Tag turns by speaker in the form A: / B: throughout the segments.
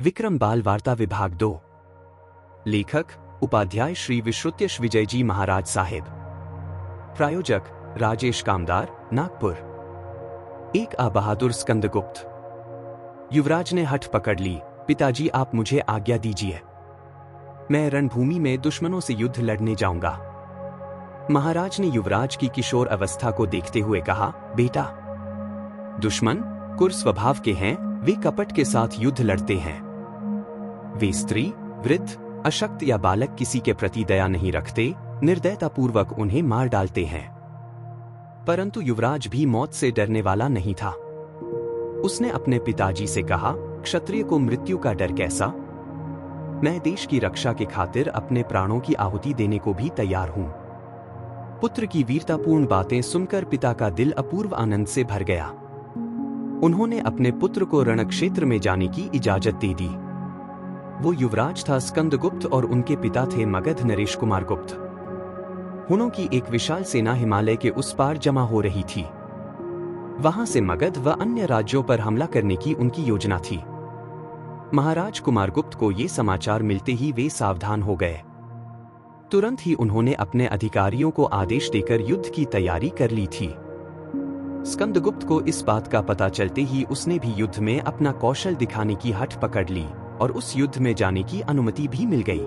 A: विक्रम बाल वार्ता विभाग 2। लेखक उपाध्याय श्री विश्रुत्यश विजयजी महाराज साहेब। प्रायोजक राजेश कामदार, नागपुर। एक बहादुर स्कंदगुप्त। युवराज ने हठ पकड़ ली। पिताजी, आप मुझे आज्ञा दीजिए, मैं रणभूमि में दुश्मनों से युद्ध लड़ने जाऊंगा। महाराज ने युवराज की किशोर अवस्था को देखते हुए कहा, बेटा, दुश्मन क्रूर स्वभाव के हैं, वे कपट के साथ युद्ध लड़ते हैं। वे स्त्री, वृद्ध, अशक्त या बालक किसी के प्रति दया नहीं रखते, निर्दयतापूर्वक उन्हें मार डालते हैं। परंतु युवराज भी मौत से डरने वाला नहीं था। उसने अपने पिताजी से कहा, क्षत्रिय को मृत्यु का डर कैसा? मैं देश की रक्षा के खातिर अपने प्राणों की आहुति देने को भी तैयार हूं। पुत्र की वीरतापूर्ण बातें सुनकर पिता का दिल अपूर्व आनंद से भर गया। उन्होंने अपने पुत्र को रणक्षेत्र में जाने की इजाजत दे दी। वो युवराज था स्कंदगुप्त और उनके पिता थे मगध नरेश कुमार गुप्त। हुनों की एक विशाल सेना हिमालय के उस पार जमा हो रही थी। वहां से मगध व अन्य राज्यों पर हमला करने की उनकी योजना थी। महाराज कुमारगुप्त को ये समाचार मिलते ही वे सावधान हो गए। तुरंत ही उन्होंने अपने अधिकारियों को आदेश देकर युद्ध की तैयारी कर ली थी। स्कंदगुप्त को इस बात का पता चलते ही उसने भी युद्ध में अपना कौशल दिखाने की हठ पकड़ ली और उस युद्ध में जाने की अनुमति भी मिल गई।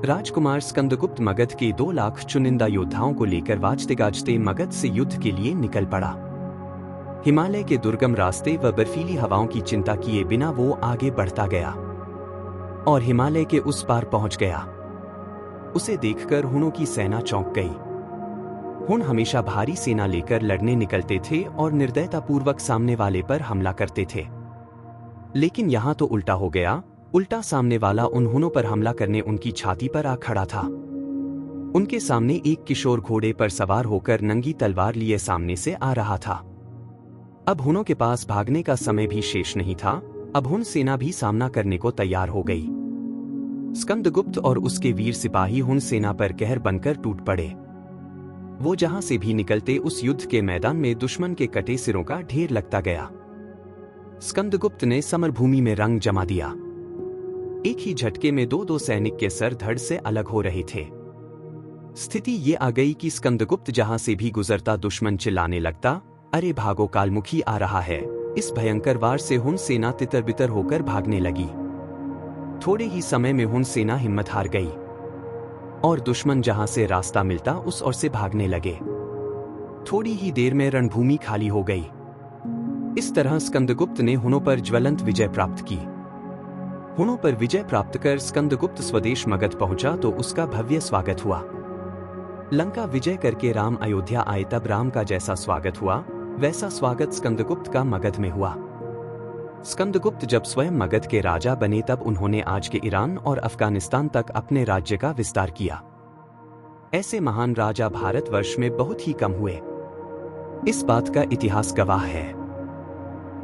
A: राजकुमार स्कंदगुप्त मगध के 2 लाख चुनिंदा योद्धाओं को लेकर वाजते गाजते मगध से युद्ध के लिए निकल पड़ा। हिमालय के दुर्गम रास्ते व बर्फीली हवाओं की चिंता किए बिना वो आगे बढ़ता गया और हिमालय के उस पार पहुंच गया। उसे देखकर हुनों की सेना चौंक गई। हुन हमेशा भारी सेना लेकर लड़ने निकलते थे और निर्दयतापूर्वक सामने वाले पर हमला करते थे। लेकिन यहां तो उल्टा हो गया। उल्टा सामने वाला उन हुनों पर हमला करने उनकी छाती पर आ खड़ा था। उनके सामने एक किशोर घोड़े पर सवार होकर नंगी तलवार लिए सामने से आ रहा था। अब हुनों के पास भागने का समय भी शेष नहीं था। अब हुन सेना भी सामना करने को तैयार हो गई। स्कंदगुप्त और उसके वीर सिपाही हुन सेना पर कहर बनकर टूट पड़े। वो जहां से भी निकलते उस युद्ध के मैदान में दुश्मन के कटे सिरों का ढेर लगता गया। स्कंदगुप्त ने समरभूमि में रंग जमा दिया। एक ही झटके में 2-2 सैनिक के सर धड़ से अलग हो रहे थे। स्थिति ये आ गई कि स्कंदगुप्त जहां से भी गुजरता दुश्मन चिल्लाने लगता, अरे भागो, कालमुखी आ रहा है। इस भयंकर वार से हुन सेना तितर बितर होकर भागने लगी। थोड़े ही समय में हुन सेना हिम्मत हार गई और दुश्मन जहां से रास्ता मिलता उस ओर से भागने लगे। थोड़ी ही देर में रणभूमि खाली हो गई। इस तरह स्कंदगुप्त ने हुनों पर ज्वलंत विजय प्राप्त की। हुनों पर विजय प्राप्त कर स्कंदगुप्त स्वदेश मगध पहुंचा तो उसका भव्य स्वागत हुआ। लंका विजय करके राम अयोध्या आए तब राम का जैसा स्वागत हुआ वैसा स्वागत स्कंदगुप्त का मगध में हुआ। स्कंदगुप्त जब स्वयं मगध के राजा बने तब उन्होंने आज के ईरान और अफगानिस्तान तक अपने राज्य का विस्तार किया। ऐसे महान राजा भारतवर्ष में बहुत ही कम हुए। इस बात का इतिहास गवाह है।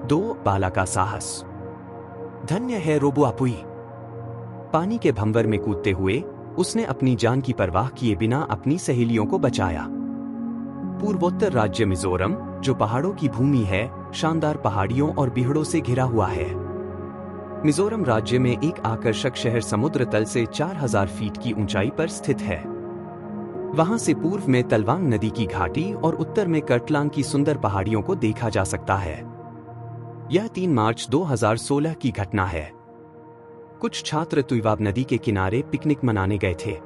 A: 2 बाला का साहस। धन्य है रोबुआपुई। पानी के भंवर में कूदते हुए उसने अपनी जान की परवाह किए बिना अपनी सहेलियों को बचाया। पूर्वोत्तर राज्य मिजोरम, जो पहाड़ों की भूमि है, शानदार पहाड़ियों और बिहड़ों से घिरा हुआ है। मिजोरम राज्य में एक आकर्षक शहर समुद्र तल से 4000 फीट की ऊंचाई पर स्थित है। वहां से पूर्व में तलवांग नदी की घाटी और उत्तर में कर्टलांग की सुंदर पहाड़ियों को देखा जा सकता है। यह 3 मार्च 2016 की घटना है। कुछ छात्र तुइवाब नदी के किनारे पिकनिक मनाने गए थे।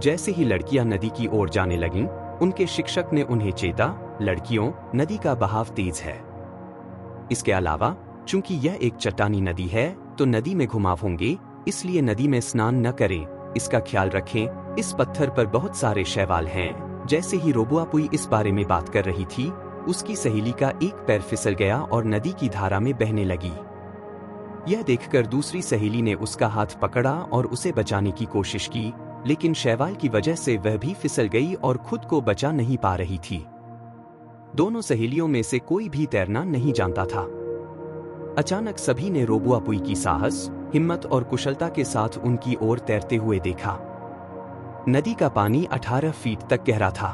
A: जैसे ही लड़कियां नदी की ओर जाने लगीं, उनके शिक्षक ने उन्हें चेता, लड़कियों, नदी का बहाव तेज है। इसके अलावा चूंकि यह एक चट्टानी नदी है तो नदी में घुमाव होंगे, इसलिए नदी में स्नान न करें, इसका ख्याल रखें। इस पत्थर पर बहुत सारे शैवाल हैं। जैसे ही रोबुआपुई इस बारे में बात कर रही थी, उसकी सहेली का एक पैर फिसल गया और नदी की धारा में बहने लगी। यह देखकर दूसरी सहेली ने उसका हाथ पकड़ा और उसे बचाने की कोशिश की, लेकिन शैवाल की वजह से वह भी फिसल गई और खुद को बचा नहीं पा रही थी। दोनों सहेलियों में से कोई भी तैरना नहीं जानता था। अचानक सभी ने रोबुआपुई की साहस, हिम्मत और कुशलता के साथ उनकी ओर तैरते हुए देखा। नदी का पानी 18 फीट तक गहरा था।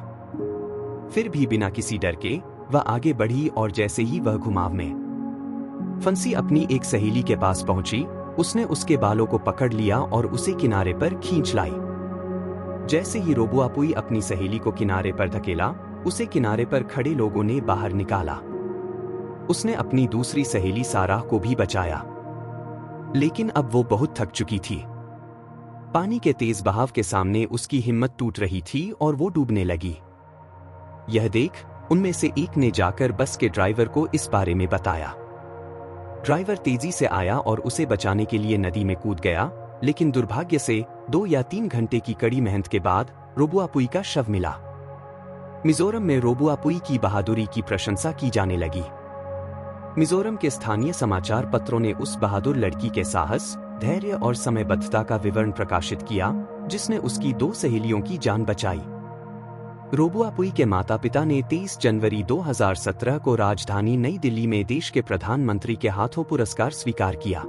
A: फिर भी बिना किसी डर के वह आगे बढ़ी और जैसे ही वह घुमाव में फंसी अपनी एक सहेली के पास पहुंची, उसने उसके बालों को पकड़ लिया और उसे किनारे पर खींच लाई। जैसे ही रोबुआपुई अपनी सहेली को किनारे पर धकेला, उसे किनारे पर खड़े लोगों ने बाहर निकाला। उसने अपनी दूसरी सहेली साराह को भी बचाया, लेकिन अब वो बहुत थक चुकी थी। पानी के तेज बहाव के सामने उसकी हिम्मत टूट रही थी और वो डूबने लगी। यह देख उनमें से एक ने जाकर बस के ड्राइवर को इस बारे में बताया। ड्राइवर तेजी से आया और उसे बचाने के लिए नदी में कूद गया, लेकिन दुर्भाग्य से 2 या 3 घंटे की कड़ी मेहनत के बाद रोबुआपुई का शव मिला। मिजोरम में रोबुआपुई की बहादुरी की प्रशंसा की जाने लगी। मिजोरम के स्थानीय समाचार पत्रों ने उस बहादुर लड़की के साहस, धैर्य और समयबद्धता का विवरण प्रकाशित किया, जिसने उसकी 2 सहेलियों की जान बचाई। रोबुआपुई के माता-पिता ने 23 जनवरी 2017 को राजधानी नई दिल्ली में देश के प्रधानमंत्री के हाथों पुरस्कार स्वीकार किया।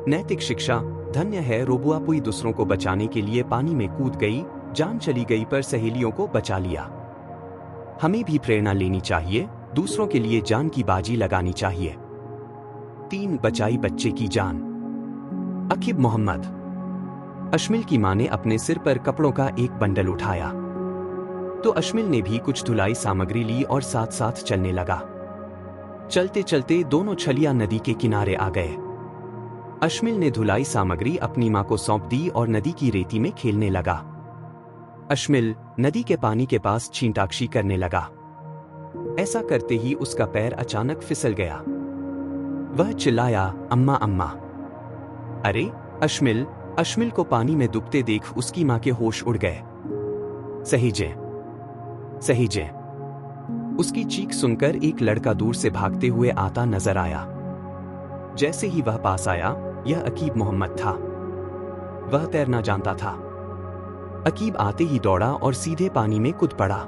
A: नैतिक शिक्षा। धन्य है रोबुआपुई दूसरों को बचाने के लिए पानी में कूद गई, जान चली गई पर सहेलियों को बचा लिया। हमें भी प्रेरणा लेनी चाहिए, दूसरों के लिए जान की बाजी लगानी चाहिए। 3 बचाई बच्चे की जान। अकीब मोहम्मद। अशमिल की मां ने अपने सिर पर कपड़ों का एक बंडल उठाया तो अशमिल ने भी कुछ धुलाई सामग्री ली और साथ साथ चलने लगा। चलते चलते दोनों छलिया नदी के किनारे आ गए। अशमिल ने धुलाई सामग्री अपनी मां को सौंप दी और नदी की रेती में खेलने लगा। अशमिल नदी के पानी के पास छींटाक्षी करने लगा। ऐसा करते ही उसका पैर अचानक फिसल गया। वह चिल्लाया, अम्मा अम्मा। अरे अशमिल! अशमिल को पानी में डूबते देख उसकी मां के होश उड़ गए। सहीजे सहीजे। उसकी चीख सुनकर एक लड़का दूर से भागते हुए आता नजर आया। जैसे ही वह पास आया, यह अकीब मोहम्मद था। वह तैरना जानता था। अकीब आते ही दौड़ा और सीधे पानी में कूद पड़ा।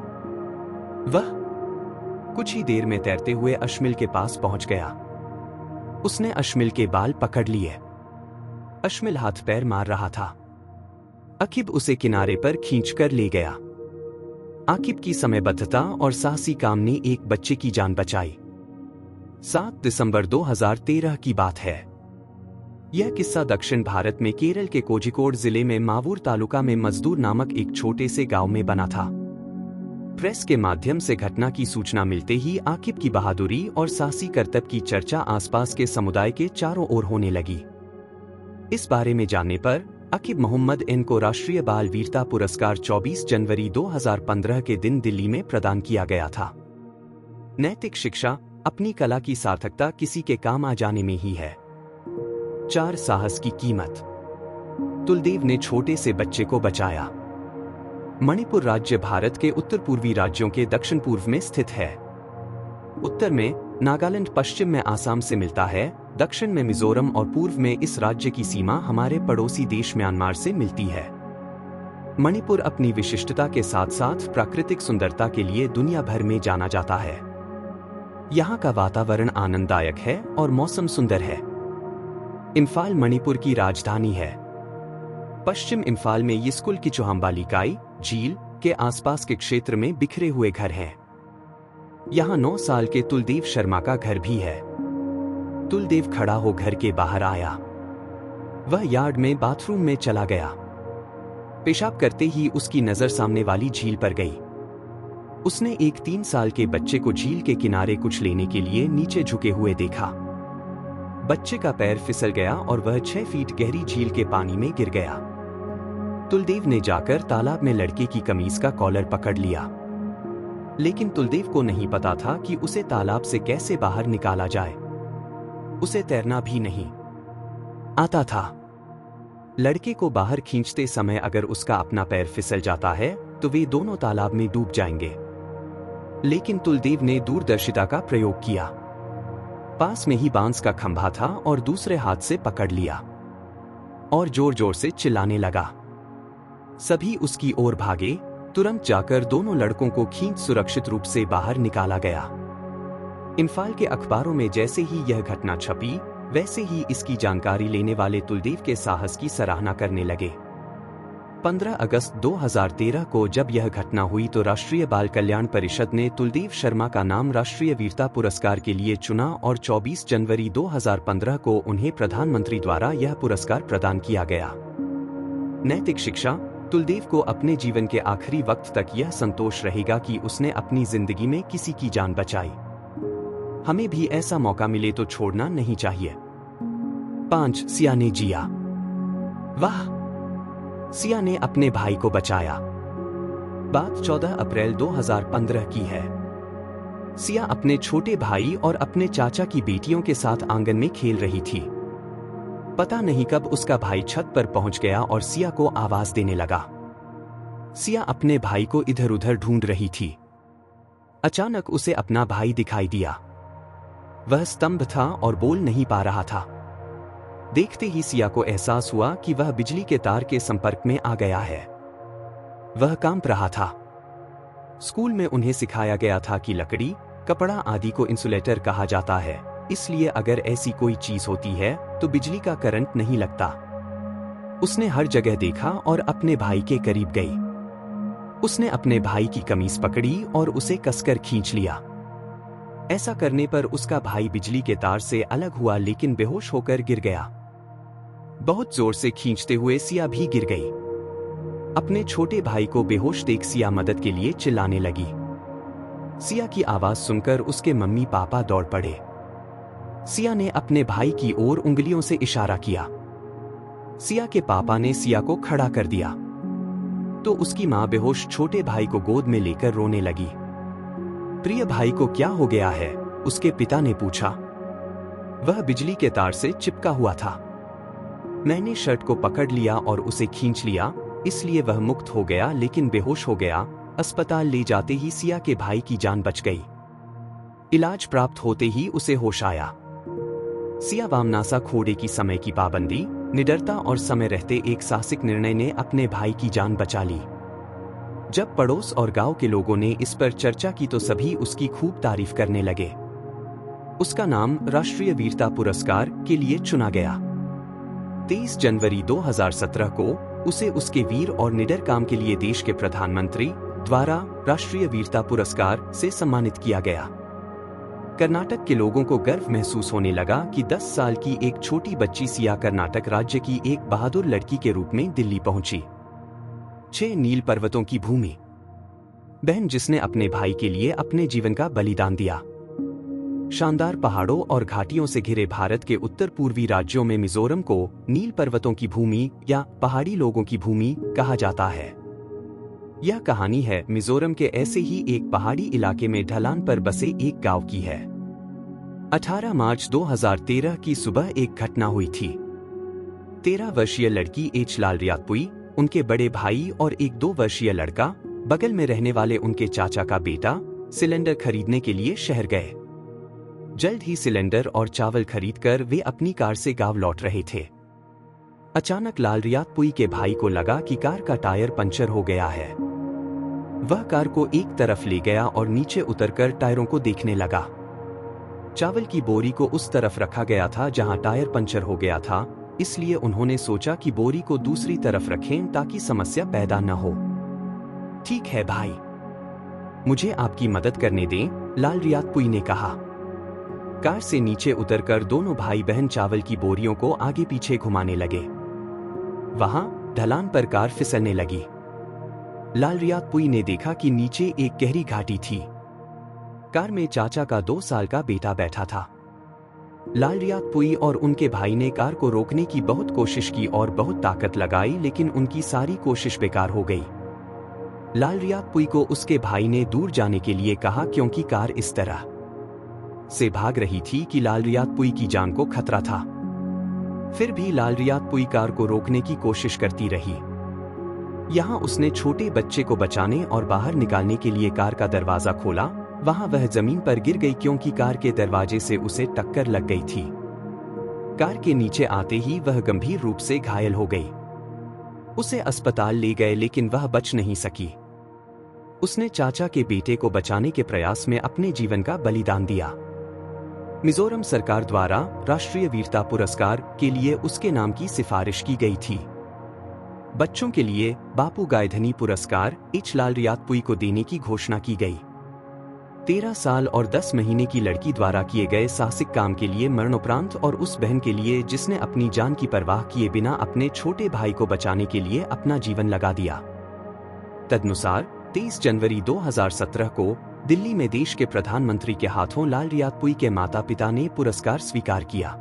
A: वह कुछ ही देर में तैरते हुए अशमिल के पास पहुंच गया। उसने अशमिल के बाल पकड़ लिए। अशमिल हाथ पैर मार रहा था। अकीब उसे किनारे पर खींचकर ले गया। आकिब की समयबद्धता और साहसी काम ने एक बच्चे की जान बचाई। 7 दिसंबर 2013 की बात है। यह किस्सा दक्षिण भारत में केरल के कोझिकोड जिले में मावूर तालुका में मजदूर नामक एक छोटे से गांव में बना था। प्रेस के माध्यम से घटना की सूचना मिलते ही आकिब की बहादुरी और साहसी करतब की चर्चा आसपास के समुदाय के चारों ओर होने लगी। इस बारे में जानने पर अकीब मोहम्मद एन को राष्ट्रीय बाल वीरता पुरस्कार 24 जनवरी 2015 के दिन दिल्ली में प्रदान किया गया था। नैतिक शिक्षा। अपनी कला की सार्थकता किसी के काम आ जाने में ही है। 4 साहस की कीमत। तुलदेव ने छोटे से बच्चे को बचाया। मणिपुर राज्य भारत के उत्तर पूर्वी राज्यों के दक्षिण पूर्व में स्थित है। उत्तर में नागालैंड, पश्चिम में आसाम से मिलता है, दक्षिण में मिजोरम और पूर्व में इस राज्य की सीमा हमारे पड़ोसी देश म्यांमार से मिलती है। मणिपुर अपनी विशिष्टता के साथ साथ प्राकृतिक सुंदरता के लिए दुनिया भर में जाना जाता है। यहाँ का वातावरण आनंददायक है और मौसम सुंदर है। इम्फाल मणिपुर की राजधानी है। पश्चिम इम्फाल में यिस्कुल की चोहम्बालिकाई झील के आसपास के क्षेत्र में बिखरे हुए घर हैं। यहाँ 9 साल के तुलदेव शर्मा का घर भी है। तुलदेव खड़ा हो घर के बाहर आया। वह यार्ड में बाथरूम में चला गया। पेशाब करते ही उसकी नजर सामने वाली झील पर गई। उसने एक 3 साल के बच्चे को झील के किनारे कुछ लेने के लिए नीचे झुके हुए देखा। बच्चे का पैर फिसल गया और वह 6 फीट गहरी झील के पानी में गिर गया। तुलदेव ने जाकर तालाब में लड़के की कमीज का कॉलर पकड़ लिया, लेकिन तुलदेव को नहीं पता था कि उसे तालाब से कैसे बाहर निकाला जाए। उसे तैरना भी नहीं आता था। लड़के को बाहर खींचते समय अगर उसका अपना पैर फिसल जाता है तो वे दोनों तालाब में डूब जाएंगे। लेकिन तुलदेव ने दूरदर्शिता का प्रयोग किया। पास में ही बांस का खंभा था और दूसरे हाथ से पकड़ लिया और जोर जोर से चिल्लाने लगा। सभी उसकी ओर भागे। तुरंत जाकर दोनों लड़कों को खींच सुरक्षित रूप से बाहर निकाला गया। इम्फाल के अखबारों में जैसे ही यह घटना छपी, वैसे ही इसकी जानकारी लेने वाले तुलदेव के साहस की सराहना करने लगे। 15 अगस्त 2013 को जब यह घटना हुई तो राष्ट्रीय बाल कल्याण परिषद ने तुलदेव शर्मा का नाम राष्ट्रीय वीरता पुरस्कार के लिए चुना और 24 जनवरी 2015 को उन्हें प्रधानमंत्री द्वारा यह पुरस्कार प्रदान किया गया। नैतिक शिक्षा। तुलदेव को अपने जीवन के आखिरी वक्त तक यह संतोष रहेगा कि उसने अपनी जिंदगी में किसी की जान बचाई। हमें भी ऐसा मौका मिले तो छोड़ना नहीं चाहिए। 5. सिया ने जिया। वाह, सिया ने अपने भाई को बचाया। बात 14 अप्रैल 2015 की है। सिया अपने छोटे भाई और अपने चाचा की बेटियों के साथ आंगन में खेल रही थी। पता नहीं कब उसका भाई छत पर पहुंच गया और सिया को आवाज देने लगा। सिया अपने भाई को इधर उधर ढूंढ रही थी। अचानक उसे अपना भाई दिखाई दिया। वह स्तंभ था और बोल नहीं पा रहा था। देखते ही सिया को एहसास हुआ कि वह बिजली के तार के संपर्क में आ गया है। वह कांप रहा था। स्कूल में उन्हें सिखाया गया था कि लकड़ी, कपड़ा आदि को इंसुलेटर कहा जाता है, इसलिए अगर ऐसी कोई चीज होती है तो बिजली का करंट नहीं लगता। उसने हर जगह देखा और अपने भाई के करीब गई। उसने अपने भाई की कमीज पकड़ी और उसे कसकर खींच लिया। ऐसा करने पर उसका भाई बिजली के तार से अलग हुआ लेकिन बेहोश होकर गिर गया। बहुत जोर से खींचते हुए सिया भी गिर गई। अपने छोटे भाई को बेहोश देख सिया मदद के लिए चिल्लाने लगी। सिया की आवाज सुनकर उसके मम्मी पापा दौड़ पड़े। सिया ने अपने भाई की ओर उंगलियों से इशारा किया। सिया के पापा ने सिया को खड़ा कर दिया तो उसकी मां बेहोश छोटे भाई को गोद में लेकर रोने लगी। प्रिय भाई को क्या हो गया है? उसके पिता ने पूछा। वह बिजली के तार से चिपका हुआ था। मैंने शर्ट को पकड़ लिया और उसे खींच लिया, इसलिए वह मुक्त हो गया लेकिन बेहोश हो गया। अस्पताल ले जाते ही सिया के भाई की जान बच गई। इलाज प्राप्त होते ही उसे होश आया। सिया वामनासा खोड़े की समय की पाबंदी, निडरता और समय रहते एक साहसिक निर्णय ने अपने भाई की जान बचा ली। जब पड़ोस और गांव के लोगों ने इस पर चर्चा की तो सभी उसकी खूब तारीफ करने लगे। उसका नाम राष्ट्रीय वीरता पुरस्कार के लिए चुना गया। 23 जनवरी 2017 को उसे उसके वीर और निडर काम के लिए देश के प्रधानमंत्री द्वारा राष्ट्रीय वीरता पुरस्कार से सम्मानित किया गया। कर्नाटक के लोगों को गर्व महसूस होने लगा कि 10 साल की एक छोटी बच्ची सिया कर्नाटक राज्य की एक बहादुर लड़की के रूप में दिल्ली पहुंची। 6 नील पर्वतों की भूमि। बहन जिसने अपने भाई के लिए अपने जीवन का बलिदान दिया। शानदार पहाड़ों और घाटियों से घिरे भारत के उत्तर पूर्वी राज्यों में मिजोरम को नील पर्वतों की भूमि या पहाड़ी लोगों की भूमि कहा जाता है। यह कहानी है मिजोरम के ऐसे ही एक पहाड़ी इलाके में ढलान पर बसे एक गांव की है। 18 मार्च 2013 की सुबह एक घटना हुई थी। 13 वर्षीय लड़की एच लालरियातपुई, उनके बड़े भाई और एक 2 वर्षीय लड़का, बगल में रहने वाले उनके चाचा का बेटा सिलेंडर खरीदने के लिए शहर गए। जल्द ही सिलेंडर और चावल खरीदकर वे अपनी कार से गांव लौट रहे थे। अचानक लालरियातपुई के भाई को लगा कि कार का टायर पंचर हो गया है। वह कार को एक तरफ ले गया और नीचे उतरकर टायरों को देखने लगा। चावल की बोरी को उस तरफ रखा गया था जहां टायर पंचर हो गया था, इसलिए उन्होंने सोचा कि बोरी को दूसरी तरफ रखें ताकि समस्या पैदा न हो। ठीक है भाई, मुझे आपकी मदद करने दें, लालरियातपुई ने कहा। कार से नीचे उतरकर दोनों भाई बहन चावल की बोरियों को आगे पीछे घुमाने लगे। वहां ढलान पर कार फिसलने लगी। लालरियातपुई ने देखा कि नीचे एक गहरी घाटी थी। कार में चाचा का 2 साल का बेटा बैठा था। लालरियातपुई और उनके भाई ने कार को रोकने की बहुत कोशिश की और बहुत ताकत लगाई, लेकिन उनकी सारी कोशिश बेकार हो गई। लालरियातपुई को उसके भाई ने दूर जाने के लिए कहा क्योंकि कार इस तरह से भाग रही थी कि लालरियातपुई की जान को खतरा था। फिर भी लालरियातपुई कार को रोकने की कोशिश करती रही। यहां उसने छोटे बच्चे को बचाने और बाहर निकालने के लिए कार का दरवाजा खोला। वहां वह जमीन पर गिर गई क्योंकि कार के दरवाजे से उसे टक्कर लग गई थी। कार के नीचे आते ही वह गंभीर रूप से घायल हो गई। उसे अस्पताल ले गए लेकिन वह बच नहीं सकी। उसने चाचा के बेटे को बचाने के प्रयास में अपने जीवन का बलिदान दिया। मिजोरम सरकार द्वारा राष्ट्रीय वीरता पुरस्कार के लिए उसके नाम की सिफारिश की गई थी। बच्चों के लिए बापू गायधनी पुरस्कार एच लाल रियातपुई को देने की घोषणा की गई। 13 साल और 10 महीने की लड़की द्वारा किए गए साहसिक काम के लिए मरणोपरांत और उस बहन के लिए जिसने अपनी जान की परवाह किए बिना अपने छोटे भाई को बचाने के लिए अपना जीवन लगा दिया। तदनुसार 23 जनवरी 2017 को दिल्ली में देश के प्रधानमंत्री के हाथों लाल रियातपुई के माता पिता ने पुरस्कार स्वीकार किया।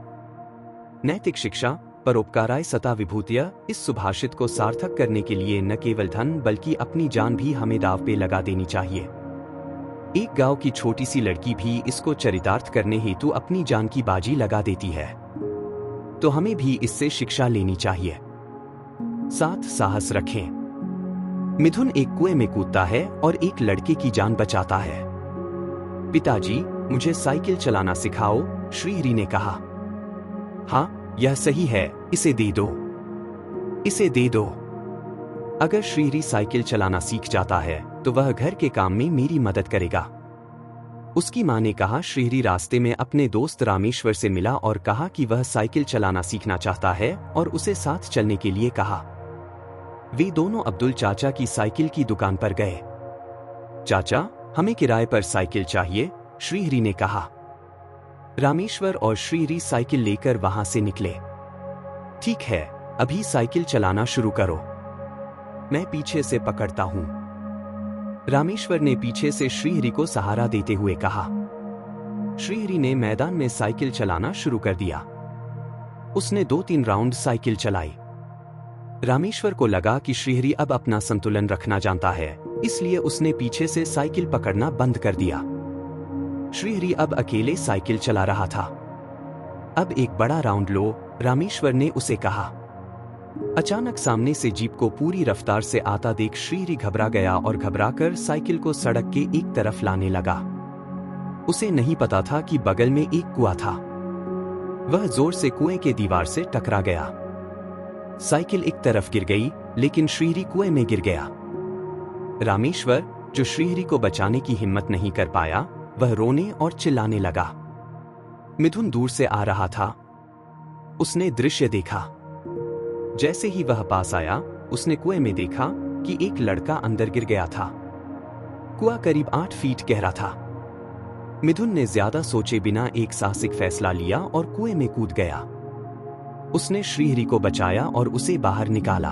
A: नैतिक शिक्षा परोपकाराय सता विभूतिया इस सुभाषित को सार्थक करने के लिए न केवल धन बल्कि अपनी जान भी हमें दांव पे लगा देनी चाहिए। एक गांव की छोटी सी लड़की भी इसको चरितार्थ करने हेतु अपनी जान की बाजी लगा देती है, तो हमें भी इससे शिक्षा लेनी चाहिए। 7 साहस रखें। मिथुन एक कुएं में कूदता है और एक लड़के की जान बचाता है। पिताजी, मुझे साइकिल चलाना सिखाओ, श्रीहरि ने कहा। हाँ, यह सही है, इसे दे दो, इसे दे दो। अगर श्रीहरि साइकिल चलाना सीख जाता है तो वह घर के काम में मेरी मदद करेगा। उसकी मां ने कहा। श्रीहरि रास्ते में अपने दोस्त रामेश्वर से मिला और कहा कि वह साइकिल चलाना सीखना चाहता है और उसे साथ चलने के लिए कहा। वे दोनों अब्दुल चाचा की साइकिल की दुकान पर गए। चाचा, हमें किराए पर साइकिल चाहिए, श्रीहरि ने कहा। रामेश्वर और श्रीहरि साइकिल लेकर वहां से निकले। ठीक है, अभी साइकिल चलाना शुरू करो, मैं पीछे से पकड़ता हूं। रामेश्वर ने पीछे से श्रीहरि को सहारा देते हुए कहा। श्रीहरि ने मैदान में साइकिल चलाना शुरू कर दिया। उसने 2-3 राउंड साइकिल चलाई। रामेश्वर को लगा कि श्रीहरि अब अपना संतुलन रखना जानता है, इसलिए उसने पीछे से साइकिल पकड़ना बंद कर दिया। श्रीहरि अब अकेले साइकिल चला रहा था। अब एक बड़ा राउंड लो, रामेश्वर ने उसे कहा। अचानक सामने से जीप को पूरी रफ्तार से आता देख श्रीहरि घबरा गया और घबराकर साइकिल को सड़क के एक तरफ लाने लगा। उसे नहीं पता था कि बगल में एक कुआं था। वह जोर से कुएं के दीवार से टकरा गया। साइकिल एक तरफ गिर गई, लेकिन श्रीहरि कुएं में गिर गया। रामेश्वर, जो श्रीहरि को बचाने की हिम्मत नहीं कर पाया, वह रोने और चिल्लाने लगा। मिथुन दूर से आ रहा था। उसने दृश्य देखा। जैसे ही वह पास आया, उसने कुएं में देखा कि एक लड़का अंदर गिर गया था। कुआं करीब 8 फीट गहरा था। मिथुन ने ज्यादा सोचे बिना एक साहसिक फैसला लिया और कुएं में कूद गया। उसने श्रीहरि को बचाया और उसे बाहर निकाला।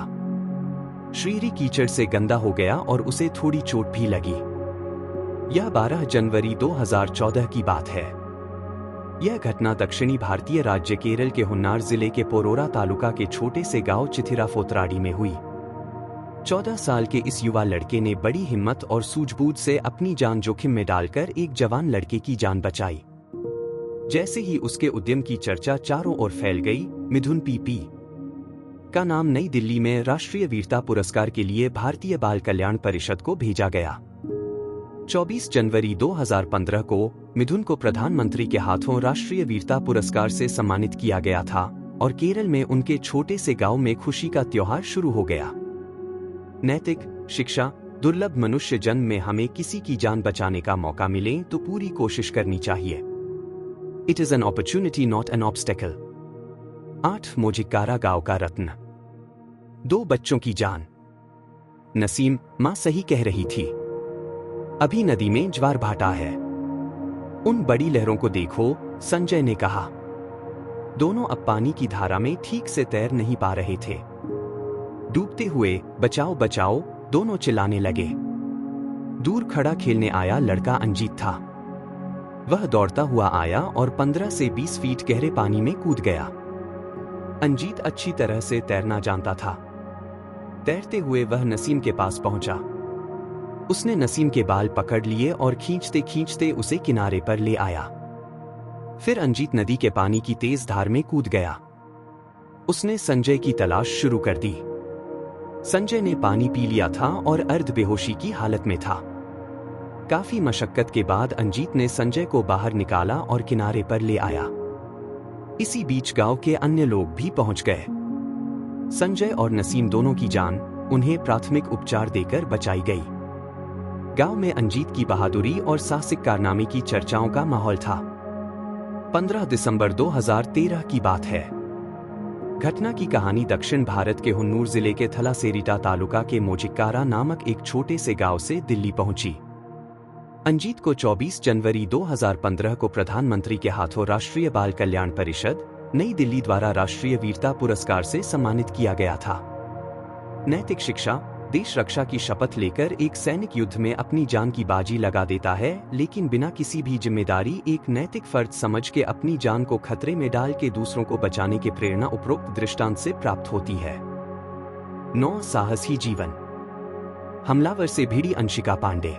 A: श्रीहरि कीचड़ से गंदा हो गया और उसे थोड़ी चोट भी लगी। यह 12 जनवरी 2014 की बात है। यह घटना दक्षिणी भारतीय राज्य केरल के हुन्नार जिले के पोरोरा तालुका के छोटे से गांव चिथिराफोतराडी में हुई। 14 साल के इस युवा लड़के ने बड़ी हिम्मत और सूझबूझ से अपनी जान जोखिम में डालकर एक जवान लड़के की जान बचाई। जैसे ही उसके उद्यम की चर्चा चारों ओर फैल गई, मिथुन पीपी का नाम नई दिल्ली में राष्ट्रीय वीरता पुरस्कार के लिए भारतीय बाल कल्याण परिषद को भेजा गया। 24 जनवरी 2015 को मिथुन को प्रधानमंत्री के हाथों राष्ट्रीय वीरता पुरस्कार से सम्मानित किया गया था और केरल में उनके छोटे से गांव में खुशी का त्योहार शुरू हो गया। नैतिक शिक्षा। दुर्लभ मनुष्य जन्म में हमें किसी की जान बचाने का मौका मिले तो पूरी कोशिश करनी चाहिए। It is an opportunity not an obstacle. 8 मोजिक्कारा गांव का रत्न। 2 बच्चों की जान। नसीम, मां सही कह रही थी, अभी नदी में ज्वार भाटा है। उन बड़ी लहरों को देखो, संजय ने कहा। दोनों अब पानी की धारा में ठीक से तैर नहीं पा रहे थे। डूबते हुए बचाओ बचाओ दोनों चिल्लाने लगे। दूर खड़ा खेलने आया लड़का अंजीत था। वह दौड़ता हुआ आया और 15 से 20 फीट गहरे पानी में कूद गया। अंजीत अच्छी तरह से तैरना जानता था। तैरते हुए वह नसीम के पास पहुंचा। उसने नसीम के बाल पकड़ लिए और खींचते खींचते उसे किनारे पर ले आया। फिर अंजीत नदी के पानी की तेज धार में कूद गया। उसने संजय की तलाश शुरू कर दी। संजय ने पानी पी लिया था और अर्ध बेहोशी की हालत में था। काफी मशक्कत के बाद अंजीत ने संजय को बाहर निकाला और किनारे पर ले आया। इसी बीच गांव के अन्य लोग भी पहुंच गए। संजय और नसीम दोनों की जान उन्हें प्राथमिक उपचार देकर बचाई गई। गांव में अंजीत की बहादुरी और साहसिक कारनामे की चर्चाओं का माहौल था। 15 दिसंबर 2013 की बात है। घटना की कहानी दक्षिण भारत के हुन्नूर जिले के थलासेरीटा तालुका के मोजिक्कारा नामक एक छोटे से गांव से दिल्ली पहुंची। अंजीत को 24 जनवरी 2015 को प्रधानमंत्री के हाथों राष्ट्रीय बाल कल्याण परिषद, नई दिल्ली द्वारा राष्ट्रीय वीरता पुरस्कार से सम्मानित किया गया था। नैतिक शिक्षा, देश रक्षा की शपथ लेकर एक सैनिक युद्ध में अपनी जान की बाजी लगा देता है, लेकिन बिना किसी भी जिम्मेदारी एक नैतिक फर्ज समझ के अपनी जान को खतरे में डाल के दूसरों को बचाने की प्रेरणा उपरोक्त दृष्टांत से प्राप्त होती है। 9 साहसी जीवन। हमलावर से भिड़ी अंशिका पांडे।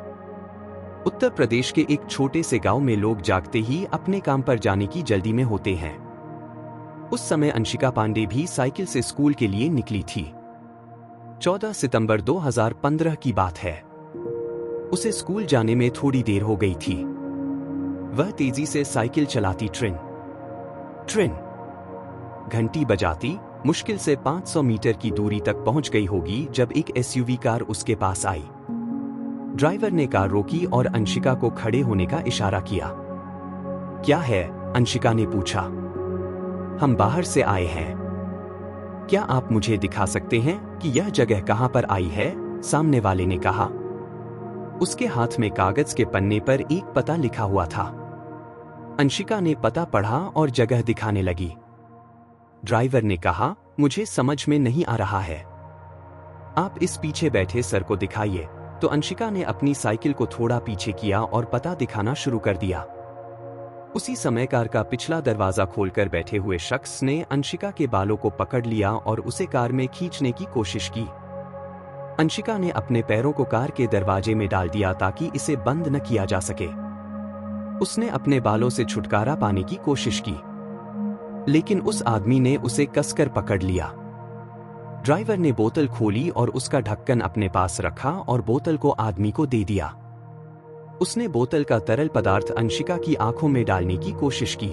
A: उत्तर प्रदेश के एक छोटे से गांव में लोग जागते ही अपने काम पर जाने की जल्दी में होते हैं। उस समय अंशिका पांडे भी साइकिल से स्कूल के लिए निकली थी। 14 सितंबर 2015 की बात है। उसे स्कूल जाने में थोड़ी देर हो गई थी। वह तेजी से साइकिल चलाती ट्रेन घंटी बजाती मुश्किल से 500 मीटर की दूरी तक पहुंच गई होगी जब एक एसयूवी कार उसके पास आई। ड्राइवर ने कार रोकी और अंशिका को खड़े होने का इशारा किया। क्या है? अंशिका ने पूछा। हम बाहर से आए हैं। क्या आप मुझे दिखा सकते हैं कि यह जगह कहां पर आई है? सामने वाले ने कहा। उसके हाथ में कागज के पन्ने पर एक पता लिखा हुआ था। अंशिका ने पता पढ़ा और जगह दिखाने लगी। ड्राइवर ने कहा, मुझे समझ में नहीं आ रहा है, आप इस पीछे बैठे सर को दिखाइए। तो अंशिका ने अपनी साइकिल को थोड़ा पीछे किया और पता दिखाना शुरू कर दिया। उसी समय कार का पिछला दरवाजा खोलकर बैठे हुए शख्स ने अंशिका के बालों को पकड़ लिया और उसे कार में खींचने की कोशिश की। अंशिका ने अपने पैरों को कार के दरवाजे में डाल दिया ताकि इसे बंद न किया जा सके। उसने अपने बालों से छुटकारा पाने की कोशिश की, लेकिन उस आदमी ने उसे कसकर पकड़ लिया। ड्राइवर ने बोतल खोली और उसका ढक्कन अपने पास रखा और बोतल को आदमी को दे दिया। उसने बोतल का तरल पदार्थ अंशिका की आंखों में डालने की कोशिश की।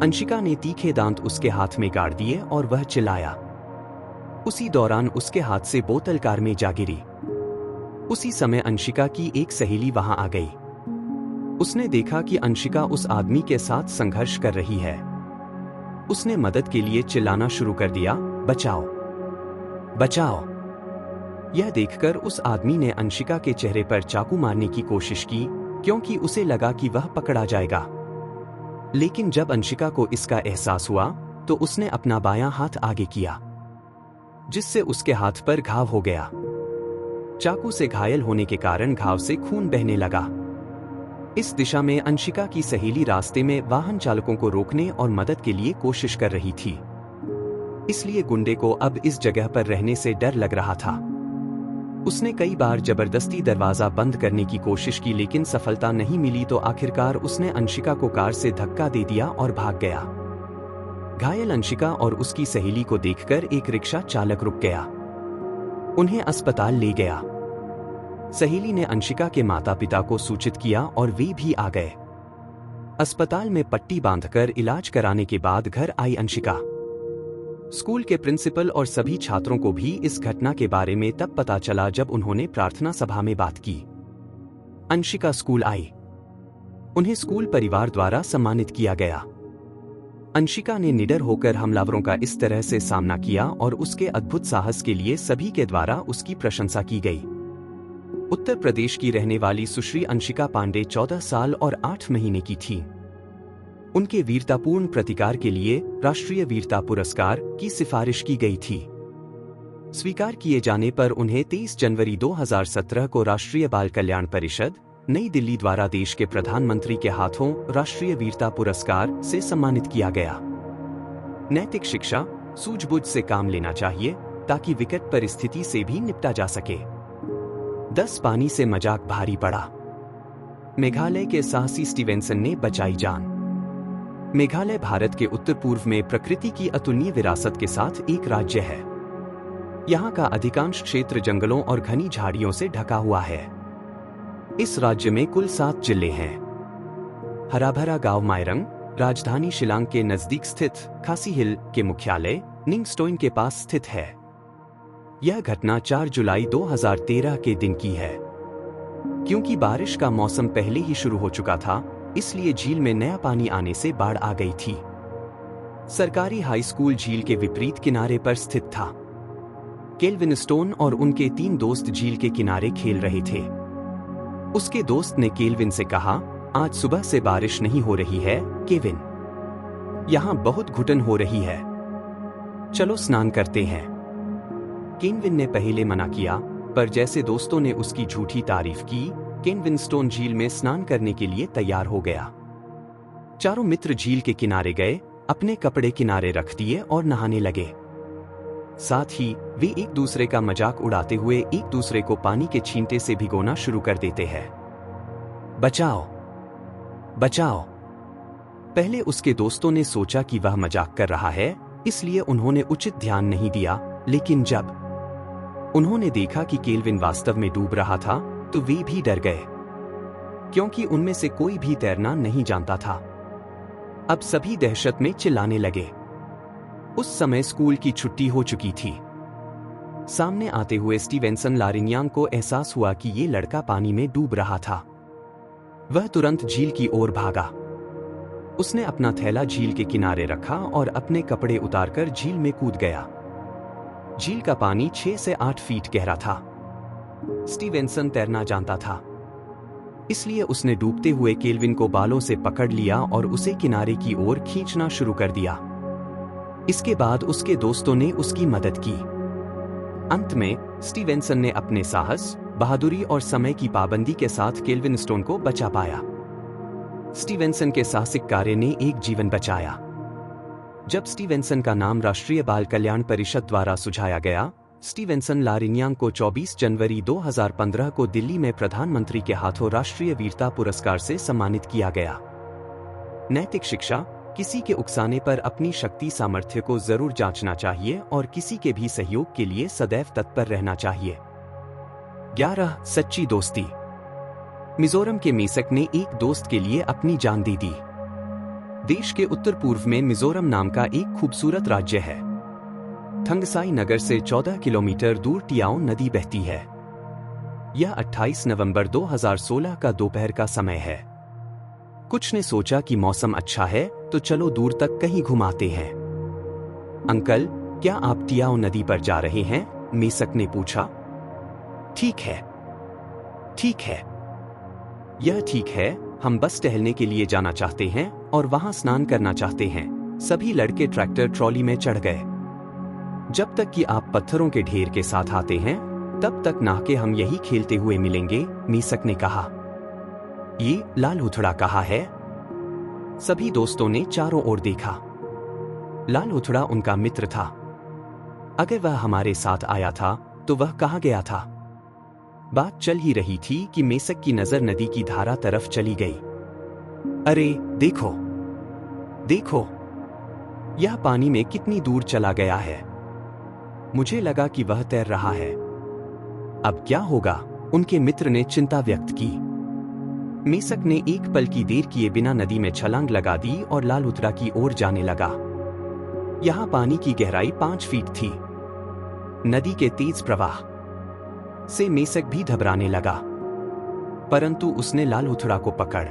A: अंशिका ने तीखे दांत उसके हाथ में गाड़ दिए और वह चिल्लाया। उसी दौरान उसके हाथ से बोतल कार में जा गिरी। उसी समय अंशिका की एक सहेली वहां आ गई। उसने देखा कि अंशिका उस आदमी के साथ संघर्ष कर रही है। उसने मदद के लिए चिल्लाना शुरू कर दिया, बचाओ, बचाओ। यह देखकर उस आदमी ने अंशिका के चेहरे पर चाकू मारने की कोशिश की, क्योंकि उसे लगा कि वह पकड़ा जाएगा। लेकिन जब अंशिका को इसका एहसास हुआ तो उसने अपना बायां हाथ आगे किया, जिससे उसके हाथ पर घाव हो गया। चाकू से घायल होने के कारण घाव से खून बहने लगा। इस दिशा में अंशिका की सहेली रास्ते में वाहन चालकों को रोकने और मदद के लिए कोशिश कर रही थी। इसलिए गुंडे को अब इस जगह पर रहने से डर लग रहा था। उसने कई बार जबरदस्ती दरवाजा बंद करने की कोशिश की, लेकिन सफलता नहीं मिली तो आखिरकार उसने अंशिका को कार से धक्का दे दिया और भाग गया। घायल अंशिका और उसकी सहेली को देखकर एक रिक्शा चालक रुक गया। उन्हें अस्पताल ले गया। सहेली ने अंशिका के माता पिता को सूचित किया और वे भी आ गए। अस्पताल में पट्टी बांधकर इलाज कराने के बाद घर आई अंशिका। स्कूल के प्रिंसिपल और सभी छात्रों को भी इस घटना के बारे में तब पता चला जब उन्होंने प्रार्थना सभा में बात की। अंशिका स्कूल आई। उन्हें स्कूल परिवार द्वारा सम्मानित किया गया। अंशिका ने निडर होकर हमलावरों का इस तरह से सामना किया और उसके अद्भुत साहस के लिए सभी के द्वारा उसकी प्रशंसा की गई। उत्तर प्रदेश की रहने वाली सुश्री अंशिका पांडे 14 साल और 8 महीने की थी। उनके वीरतापूर्ण प्रतिकार के लिए राष्ट्रीय वीरता पुरस्कार की सिफारिश की गई थी। स्वीकार किए जाने पर उन्हें 23 जनवरी 2017 को राष्ट्रीय बाल कल्याण परिषद, नई दिल्ली द्वारा देश के प्रधानमंत्री के हाथों राष्ट्रीय वीरता पुरस्कार से सम्मानित किया गया। नैतिक शिक्षा, सूझबूझ से काम लेना चाहिए ताकि विकट परिस्थिति से भी निपटा जा सके। 10 पानी से मजाक भारी पड़ा। मेघालय के साहसी स्टीवेंसन ने बचाई जान। मेघालय भारत के उत्तर पूर्व में प्रकृति की अतुलनीय विरासत के साथ एक राज्य है। यहाँ का अधिकांश क्षेत्र जंगलों और घनी झाड़ियों से ढका हुआ है। इस राज्य में कुल 7 जिले हैं। हराभरा गांव मायरंग, राजधानी शिलांग के नजदीक स्थित खासी हिल के मुख्यालय निंगस्टोइन के पास स्थित है। यह घटना 4 जुलाई 2013 के दिन की है। क्योंकि बारिश का मौसम पहले ही शुरू हो चुका था, इसलिए झील में नया पानी आने से बाढ़ आ गई थी। सरकारी हाई स्कूल झील के विपरीत किनारे पर स्थित था। केल्विन स्टोन और उनके 3 दोस्त झील के किनारे खेल रहे थे। उसके दोस्त ने केल्विन से कहा, आज सुबह से बारिश नहीं हो रही है केविन, यहां बहुत घुटन हो रही है, चलो स्नान करते हैं। केल्विन ने पहले मना किया, पर जैसे दोस्तों ने उसकी झूठी तारीफ की, केल्विन स्टोन झील में स्नान करने के लिए तैयार हो गया। चारों मित्र झील के किनारे गए, अपने कपड़े किनारे रख दिए और नहाने लगे। साथ ही वे एक दूसरे का मजाक उड़ाते हुए एक दूसरे को पानी के छींटे से भिगोना शुरू कर देते हैं। बचाओ बचाओ। पहले उसके दोस्तों ने सोचा कि वह मजाक कर रहा है, इसलिए उन्होंने उचित ध्यान नहीं दिया, लेकिन जब उन्होंने देखा कि केल्विन वास्तव में डूब रहा था, तो वे भी डर गए, क्योंकि उनमें से कोई भी तैरना नहीं जानता था। अब सभी दहशत में चिल्लाने लगे। उस समय स्कूल की छुट्टी हो चुकी थी। सामने आते हुए स्टीवेंसन लारिन्यांग को एहसास हुआ कि ये लड़का पानी में डूब रहा था। वह तुरंत झील की ओर भागा। उसने अपना थैला झील के किनारे रखा और अपने कपड़े उतारकर झील में कूद गया। झील का पानी 6 से 8 फीट गहरा था। स्टीवेंसन तैरना जानता था, इसलिए उसने डूबते हुए केल्विन को बालों से पकड़ लिया और उसे किनारे की ओर खींचना शुरू कर दिया। इसके बाद उसके दोस्तों ने उसकी मदद की। अंत में स्टीवेंसन ने अपने साहस, बहादुरी और समय की पाबंदी के साथ केल्विन स्टोन को बचा पाया। स्टीवेंसन के साहसिक कार्य ने एक जीवन बचाया। जब स्टीवेंसन का नाम राष्ट्रीय बाल कल्याण परिषद द्वारा सुझाया गया, स्टीवेंसन लारिन्यांग को 24 जनवरी 2015 को दिल्ली में प्रधानमंत्री के हाथों राष्ट्रीय वीरता पुरस्कार से सम्मानित किया गया। नैतिक शिक्षा, किसी के उकसाने पर अपनी शक्ति सामर्थ्य को जरूर जांचना चाहिए और किसी के भी सहयोग के लिए सदैव तत्पर रहना चाहिए। 11. सच्ची दोस्ती। मिजोरम के मेसक ने एक दोस्त के लिए अपनी जान दे दी। देश के उत्तर पूर्व में मिजोरम नाम का एक खूबसूरत राज्य है। थंगसाई नगर से 14 किलोमीटर दूर टियाओ नदी बहती है। यह 28 नवंबर 2016 का दोपहर का समय है। कुछ ने सोचा कि मौसम अच्छा है तो चलो दूर तक कहीं घुमाते हैं। अंकल, क्या आप टियाओ नदी पर जा रहे हैं? मेसक ने पूछा। ठीक है, ठीक है। यह ठीक है, हम बस टहलने के लिए जाना चाहते हैं और वहां स्नान करना चाहते हैं। सभी लड़के ट्रैक्टर ट्रॉली में चढ़ गए। जब तक कि आप पत्थरों के ढेर के साथ आते हैं, तब तक नहा के हम यही खेलते हुए मिलेंगे, मेसक ने कहा। ये लाल हुथड़ा कहा है। सभी दोस्तों ने चारों ओर देखा। लाल हुथड़ा उनका मित्र था। अगर वह हमारे साथ आया था तो वह कहाँ गया था? बात चल ही रही थी कि मेसक की नजर नदी की धारा तरफ चली गई। अरे देखो, देखो, यह पानी में कितनी दूर चला गया है। मुझे लगा कि वह तैर रहा है। अब क्या होगा? उनके मित्र ने चिंता व्यक्त की। मेसक ने एक पल की देर किए बिना नदी में छलांग लगा दी और लाल हुथड़ा की ओर जाने लगा। यहां पानी की गहराई 5 फीट थी। नदी के तेज प्रवाह से मेसक भी घबराने लगा, परंतु उसने लाल हुथड़ा को पकड़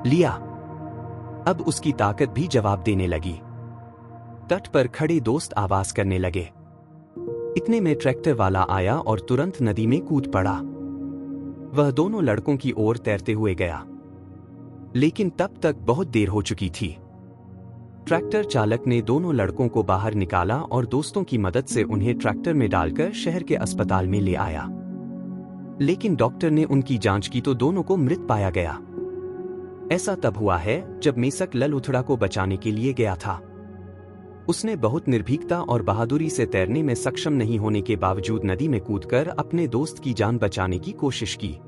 A: लिया। अब उसकी ताकत भी जवाब देने लगी। तट पर खड़े दोस्त आवाज करने लगे। इतने में ट्रैक्टर वाला आया और तुरंत नदी में कूद पड़ा। वह दोनों लड़कों की ओर तैरते हुए गया, लेकिन तब तक बहुत देर हो चुकी थी। ट्रैक्टर चालक ने दोनों लड़कों को बाहर निकाला और दोस्तों की मदद से उन्हें ट्रैक्टर में डालकर शहर के अस्पताल में ले आया। लेकिन डॉक्टर ने उनकी जांच की तो दोनों को मृत पाया गया। ऐसा तब हुआ है जब मेसक लाल हुथड़ा को बचाने के लिए गया था। उसने बहुत निर्भीकता और बहादुरी से तैरने में सक्षम नहीं होने के बावजूद नदी में कूदकर अपने दोस्त की जान बचाने की कोशिश की।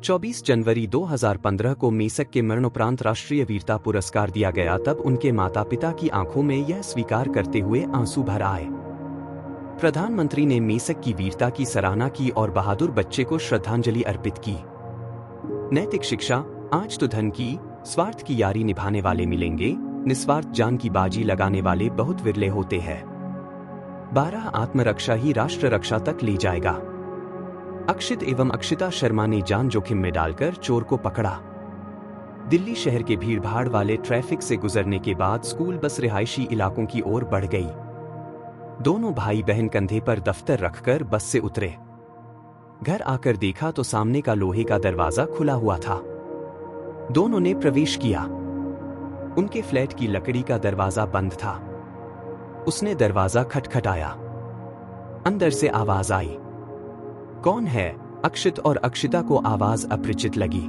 A: 24 जनवरी 2015 को मेसक के मरणोपरांत राष्ट्रीय वीरता पुरस्कार दिया गया। तब उनके माता पिता की आंखों में यह स्वीकार करते हुए आंसू भर आए। प्रधानमंत्री ने मेसक की वीरता की सराहना की और बहादुर बच्चे को श्रद्धांजलि अर्पित की। नैतिक शिक्षा, आज तो धन की, स्वार्थ की यारी निभाने वाले मिलेंगे, निस्वार्थ जान की बाजी लगाने वाले बहुत विरले होते हैं। 12 आत्मरक्षा ही राष्ट्र रक्षा तक ले जाएगा। अक्षित एवं अक्षिता शर्मा ने जान जोखिम में डालकर चोर को पकड़ा। दिल्ली शहर के भीड़भाड़ वाले ट्रैफिक से गुजरने के बाद स्कूल बस रिहायशी इलाकों की ओर बढ़ गई। दोनों भाई बहन कंधे पर दफ्तर रखकर बस से उतरे। घर आकर देखा तो सामने का लोहे का दरवाजा खुला हुआ था। दोनों ने प्रवेश किया। उनके फ्लैट की लकड़ी का दरवाजा बंद था। उसने दरवाजा खटखटाया। अंदर से आवाज आई। कौन है? अक्षित और अक्षिता को आवाज अपरिचित लगी।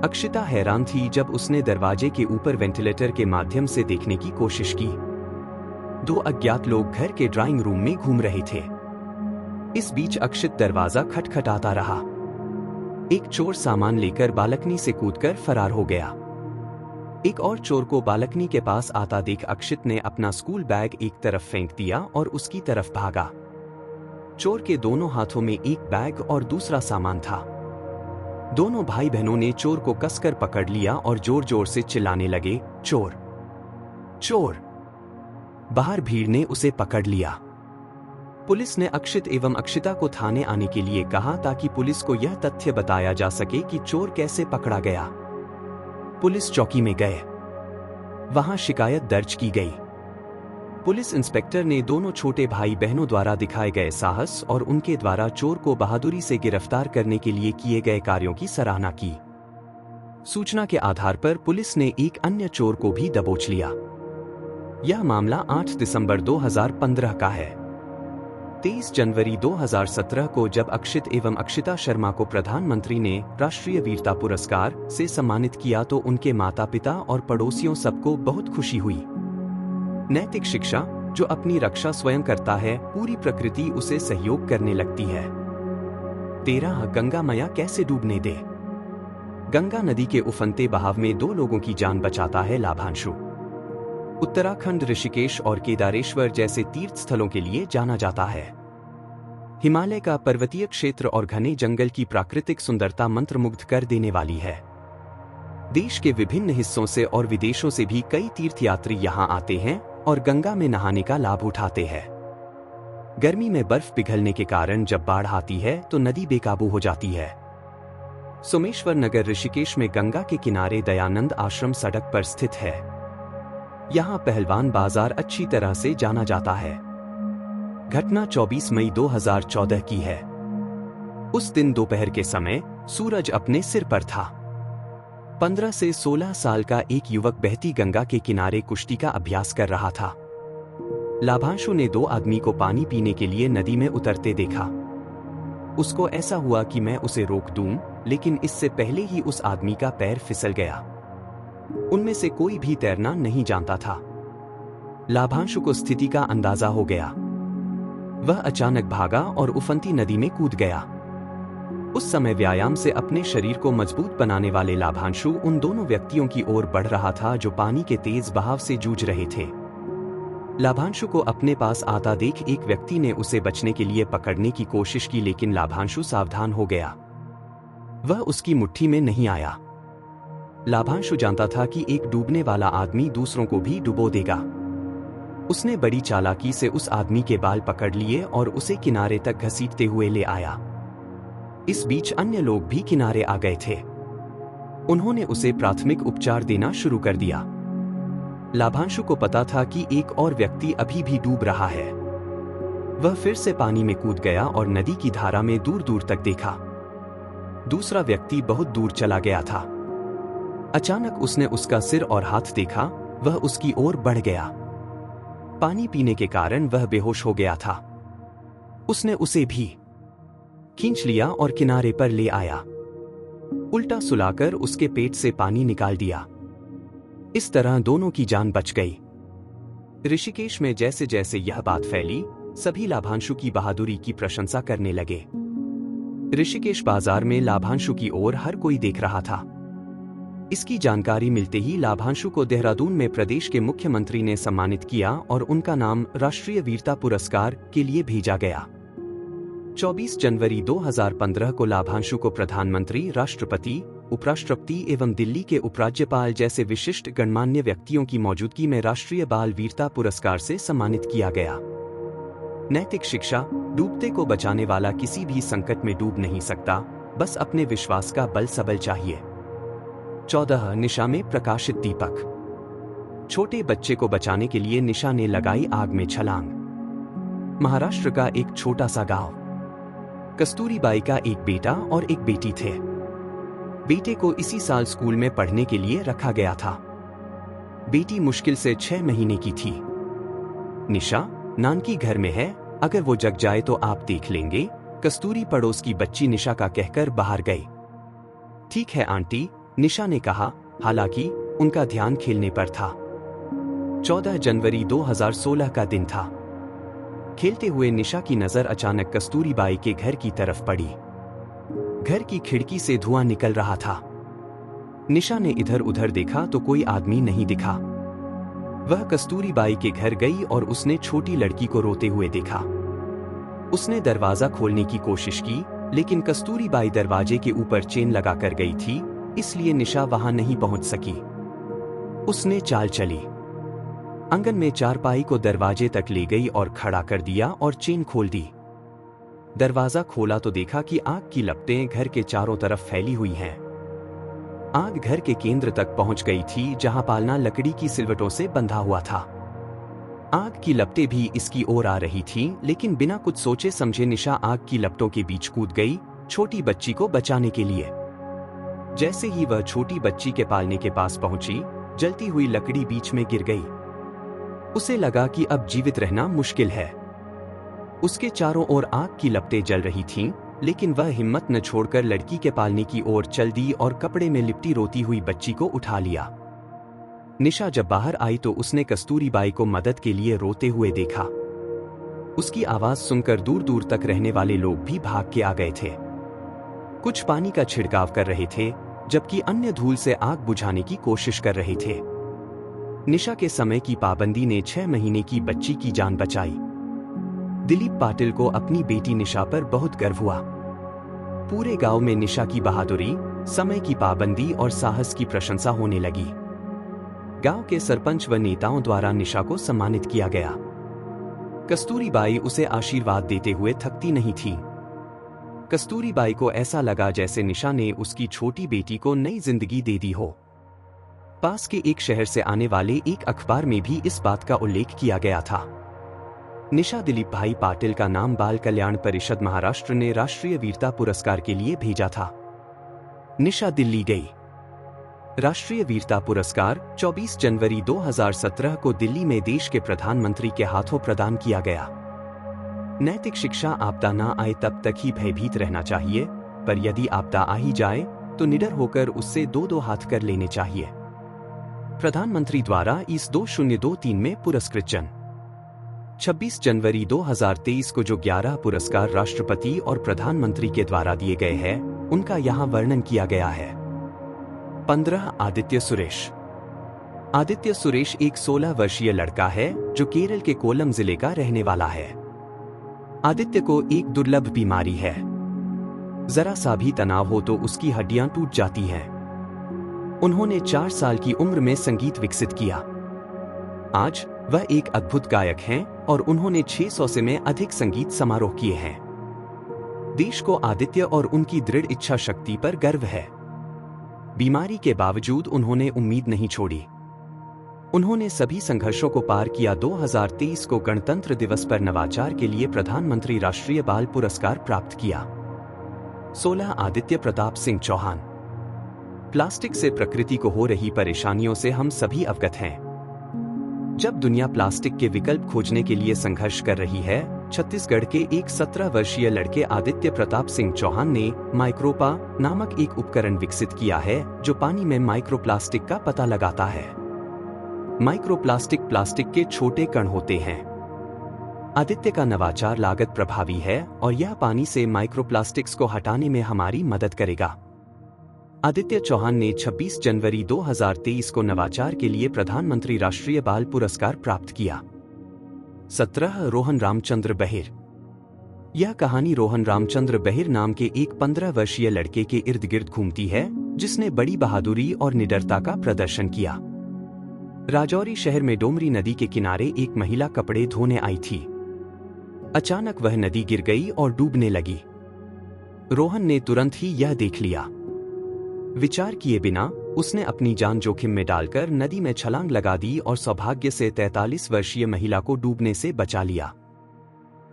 A: अक्षिता हैरान थी जब उसने दरवाजे के ऊपर वेंटिलेटर के माध्यम से देखने की कोशिश की। दो अज्ञात लोग घर के ड्राइंग रूम में घूम रहे थे। इस बीच अक्षित दरवाजा खटखटाता रहा। एक चोर सामान लेकर बालकनी से कूदकर फरार हो गया। एक और चोर को बालकनी के पास आता देख अक्षित ने अपना स्कूल बैग एक तरफ फेंक दिया और उसकी तरफ भागा। चोर के दोनों हाथों में एक बैग और दूसरा सामान था। दोनों भाई बहनों ने चोर को कसकर पकड़ लिया और जोर जोर से चिल्लाने लगे, चोर चोर। बाहर भीड़ ने उसे पकड़ लिया। पुलिस ने अक्षित एवं अक्षिता को थाने आने के लिए कहा ताकि पुलिस को यह तथ्य बताया जा सके कि चोर कैसे पकड़ा गया। पुलिस चौकी में गए। वहां शिकायत दर्ज की गई। पुलिस इंस्पेक्टर ने दोनों छोटे भाई बहनों द्वारा दिखाए गए साहस और उनके द्वारा चोर को बहादुरी से गिरफ्तार करने के लिए किए गए कार्यों की सराहना की। सूचना के आधार पर पुलिस ने एक अन्य चोर को भी दबोच लिया। यह मामला 8 दिसंबर 2015 का है। 23 जनवरी 2017 को जब अक्षित एवं अक्षिता शर्मा को प्रधानमंत्री ने राष्ट्रीय वीरता पुरस्कार से सम्मानित किया तो उनके माता पिता और पड़ोसियों सबको बहुत खुशी हुई। नैतिक शिक्षा, जो अपनी रक्षा स्वयं करता है, पूरी प्रकृति उसे सहयोग करने लगती है। 13 गंगा मैया कैसे डूबने दे। गंगा नदी के उफनते बहाव में 2 लोगों की जान बचाता है लाभांशु। उत्तराखंड ऋषिकेश और केदारेश्वर जैसे तीर्थ स्थलों के लिए जाना जाता है। हिमालय का पर्वतीय क्षेत्र और घने जंगल की प्राकृतिक सुंदरता मंत्रमुग्ध कर देने वाली है। देश के विभिन्न हिस्सों से और विदेशों से भी कई तीर्थयात्री यहां आते हैं और गंगा में नहाने का लाभ उठाते हैं। गर्मी में बर्फ पिघलने के कारण जब बाढ़ आती है तो नदी बेकाबू हो जाती है। सोमेश्वर नगर ऋषिकेश में गंगा के किनारे दयानंद आश्रम सड़क पर स्थित है। यहाँ पहलवान बाजार अच्छी तरह से जाना जाता है। घटना 24 मई 2014 की है। उस दिन दोपहर के समय सूरज अपने सिर पर था। 15 से 16 साल का एक युवक बहती गंगा के किनारे कुश्ती का अभ्यास कर रहा था। लाभांशु ने 2 आदमी को पानी पीने के लिए नदी में उतरते देखा। उसको ऐसा हुआ कि मैं उसे रोक दूं, लेकिन इससे पहले ही उस आदमी का पैर फिसल गया। उनमें से कोई भी तैरना नहीं जानता था। लाभांशु को स्थिति का अंदाजा हो गया। वह अचानक भागा और उफनती नदी में कूद गया। उस समय व्यायाम से अपने शरीर को मजबूत बनाने वाले लाभांशु उन दोनों व्यक्तियों की ओर बढ़ रहा था जो पानी के तेज बहाव से जूझ रहे थे। लाभांशु को अपने पास आता देख एक व्यक्ति ने उसे बचने के लिए पकड़ने की कोशिश की, लेकिन लाभांशु सावधान हो गया। वह उसकी मुट्ठी में नहीं आया। लाभांशु जानता था कि एक डूबने वाला आदमी दूसरों को भी डुबो देगा। उसने बड़ी चालाकी से उस आदमी के बाल पकड़ लिए और उसे किनारे तक घसीटते हुए ले आया। इस बीच अन्य लोग भी किनारे आ गए थे। उन्होंने उसे प्राथमिक उपचार देना शुरू कर दिया। लाभांशु को पता था कि एक और व्यक्ति अभी भी डूब रहा है। वह फिर से पानी में कूद गया और नदी की धारा में दूर दूर तक देखा। दूसरा व्यक्ति बहुत दूर चला गया था। अचानक उसने उसका सिर और हाथ देखा। वह उसकी ओर बढ़ गया। पानी पीने के कारण वह बेहोश हो गया था। उसने उसे भी खींच लिया और किनारे पर ले आया। उल्टा सुलाकर उसके पेट से पानी निकाल दिया। इस तरह दोनों की जान बच गई। ऋषिकेश में जैसे जैसे यह बात फैली, सभी लाभांशु की बहादुरी की प्रशंसा करने लगे। ऋषिकेश बाजार में लाभांशु की ओर हर कोई देख रहा था। इसकी जानकारी मिलते ही लाभांशु को देहरादून में प्रदेश के मुख्यमंत्री ने सम्मानित किया और उनका नाम राष्ट्रीय वीरता पुरस्कार के लिए भेजा गया। 24 जनवरी 2015 को लाभांशु को प्रधानमंत्री, राष्ट्रपति, उपराष्ट्रपति एवं दिल्ली के उपराज्यपाल जैसे विशिष्ट गणमान्य व्यक्तियों की मौजूदगी में राष्ट्रीय बाल वीरता पुरस्कार से सम्मानित किया गया। नैतिक शिक्षा, डूबते को बचाने वाला किसी भी संकट में डूब नहीं सकता, बस अपने विश्वास का बल सबल चाहिए। 14 निशा में प्रकाशित दीपक। छोटे बच्चे को बचाने के लिए निशा ने लगाई आग में छलांग। महाराष्ट्र का एक छोटा सा गांव। कस्तूरीबाई का एक बेटा और एक बेटी थे। बेटे को इसी साल स्कूल में पढ़ने के लिए रखा गया था। बेटी मुश्किल से 6 महीने की थी। निशा, नानकी घर में है, अगर वो जग जाए तो आप देख लेंगे, कस्तूरी पड़ोस की बच्ची निशा का कहकर बाहर गई। ठीक है आंटी, निशा ने कहा, हालांकि उनका ध्यान खेलने पर था। 14 जनवरी 2016 का दिन था। खेलते हुए निशा की नजर अचानक कस्तूरीबाई के घर की तरफ पड़ी। घर की खिड़की से धुआं निकल रहा था। निशा ने इधर उधर देखा तो कोई आदमी नहीं दिखा। वह कस्तूरीबाई के घर गई और उसने छोटी लड़की को रोते हुए देखा। उसने दरवाजा खोलने की कोशिश की, लेकिन कस्तूरीबाई दरवाजे के ऊपर चेन लगा कर गई थी, इसलिए निशा वहां नहीं पहुंच सकी। उसने चाल चली। आंगन में चारपाई को दरवाजे तक ले गई और खड़ा कर दिया और चेन खोल दी। दरवाजा खोला तो देखा कि आग की लपटें घर के चारों तरफ फैली हुई हैं। आग घर के केंद्र तक पहुंच गई थी, जहां पालना लकड़ी की सिलवटों से बंधा हुआ था। आग की लपटें भी इसकी ओर आ रही थीं, लेकिन बिना कुछ सोचे समझे निशा आग की लपटों के बीच कूद गई, छोटी बच्ची को बचाने के लिए। जैसे ही वह छोटी बच्ची के पालने के पास पहुंची, जलती हुई लकड़ी बीच में गिर गई। उसे लगा कि अब जीवित रहना मुश्किल है। उसके चारों ओर आग की लपटें जल रही थीं, लेकिन वह हिम्मत न छोड़कर लड़की के पालने की ओर चल दी और कपड़े में लिपटी रोती हुई बच्ची को उठा लिया। निशा जब बाहर आई तो उसने कस्तूरीबाई को मदद के लिए रोते हुए देखा। उसकी आवाज सुनकर दूर दूर तक रहने वाले लोग भी भाग के आ गए थे। कुछ पानी का छिड़काव कर रहे थे, जबकि अन्य धूल से आग बुझाने की कोशिश कर रहे थे। निशा के समय की पाबंदी ने 6 महीने की बच्ची की जान बचाई। दिलीप पाटिल को अपनी बेटी निशा पर बहुत गर्व हुआ। पूरे गांव में निशा की बहादुरी, समय की पाबंदी और साहस की प्रशंसा होने लगी। गांव के सरपंच व नेताओं द्वारा निशा को सम्मानित किया गया। कस्तूरीबाई उसे आशीर्वाद देते हुए थकती नहीं थी। कस्तूरीबाई को ऐसा लगा जैसे निशा ने उसकी छोटी बेटी को नई जिंदगी दे दी हो। पास के एक शहर से आने वाले एक अखबार में भी इस बात का उल्लेख किया गया था। निशा दिलीप भाई पाटिल का नाम बाल कल्याण परिषद महाराष्ट्र ने राष्ट्रीय वीरता पुरस्कार के लिए भेजा था। निशा दिल्ली गई। राष्ट्रीय वीरता पुरस्कार 24 जनवरी 2017 को दिल्ली में देश के प्रधानमंत्री के हाथों प्रदान किया गया। नैतिक शिक्षा, आपदा ना आए तब तक ही भयभीत रहना चाहिए, पर यदि आपदा आ ही जाए तो निडर होकर उससे दो हाथ कर लेने चाहिए। प्रधानमंत्री द्वारा इस 2023 में पुरस्कृत जन। 26 जनवरी 2023 को जो 11 पुरस्कार राष्ट्रपति और प्रधानमंत्री के द्वारा दिए गए हैं, उनका यहाँ वर्णन किया गया है। 15 आदित्य सुरेश। आदित्य सुरेश एक 16 वर्षीय लड़का है जो केरल के कोल्लम जिले का रहने वाला है। आदित्य को एक दुर्लभ बीमारी है। जरा सा भी तनाव हो तो उसकी हड्डियां टूट जाती हैं। उन्होंने 4 साल की उम्र में संगीत विकसित किया। आज वह एक अद्भुत गायक हैं और उन्होंने 600 से में अधिक संगीत समारोह किए हैं। देश को आदित्य और उनकी दृढ़ इच्छा शक्ति पर गर्व है। बीमारी के बावजूद उन्होंने उम्मीद नहीं छोड़ी। उन्होंने सभी संघर्षों को पार किया। 2023 को गणतंत्र दिवस पर नवाचार के लिए प्रधानमंत्री राष्ट्रीय बाल पुरस्कार प्राप्त किया। 16 आदित्य प्रताप सिंह चौहान। प्लास्टिक से प्रकृति को हो रही परेशानियों से हम सभी अवगत हैं। जब दुनिया प्लास्टिक के विकल्प खोजने के लिए संघर्ष कर रही है, छत्तीसगढ़ के एक 17 वर्षीय लड़के आदित्य प्रताप सिंह चौहान ने माइक्रोपा नामक एक उपकरण विकसित किया है जो पानी में माइक्रोप्लास्टिक का पता लगाता है। माइक्रोप्लास्टिक प्लास्टिक के छोटे कण होते हैं। आदित्य का नवाचार लागत प्रभावी है और यह पानी से माइक्रोप्लास्टिक्स को हटाने में हमारी मदद करेगा। आदित्य चौहान ने 26 जनवरी 2023 को नवाचार के लिए प्रधानमंत्री राष्ट्रीय बाल पुरस्कार प्राप्त किया। 17 रोहन रामचंद्र बहिर। यह कहानी रोहन रामचंद्र बहिर नाम के एक 15 वर्षीय लड़के के इर्द गिर्द घूमती है, जिसने बड़ी बहादुरी और निडरता का प्रदर्शन किया। राजौरी शहर में डोमरी नदी के किनारे एक महिला कपड़े धोने आई थी। अचानक वह नदी गिर गई और डूबने लगी। रोहन ने तुरंत ही यह देख लिया। विचार किए बिना उसने अपनी जान जोखिम में डालकर नदी में छलांग लगा दी और सौभाग्य से 43 वर्षीय महिला को डूबने से बचा लिया।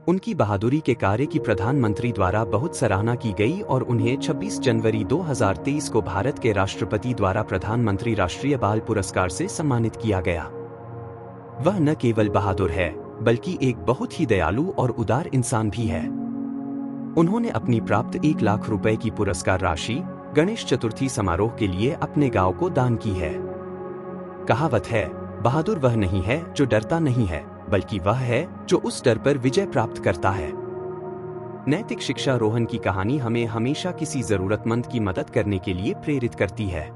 A: उनकी बहादुरी के कार्य की प्रधानमंत्री द्वारा बहुत सराहना की गई और उन्हें 26 जनवरी 2023 को भारत के राष्ट्रपति द्वारा प्रधानमंत्री राष्ट्रीय बाल पुरस्कार से सम्मानित किया गया। वह न केवल बहादुर है बल्कि एक बहुत ही दयालु और उदार इंसान भी है। उन्होंने अपनी प्राप्त 1 लाख रुपए की पुरस्कार राशि गणेश चतुर्थी समारोह के लिए अपने गांव को दान की है। कहावत है, बहादुर वह नहीं है जो डरता नहीं है, बल्कि वह है जो उस डर पर विजय प्राप्त करता है। नैतिक शिक्षा रोहन की कहानी हमें हमेशा किसी जरूरतमंद की मदद करने के लिए प्रेरित करती है।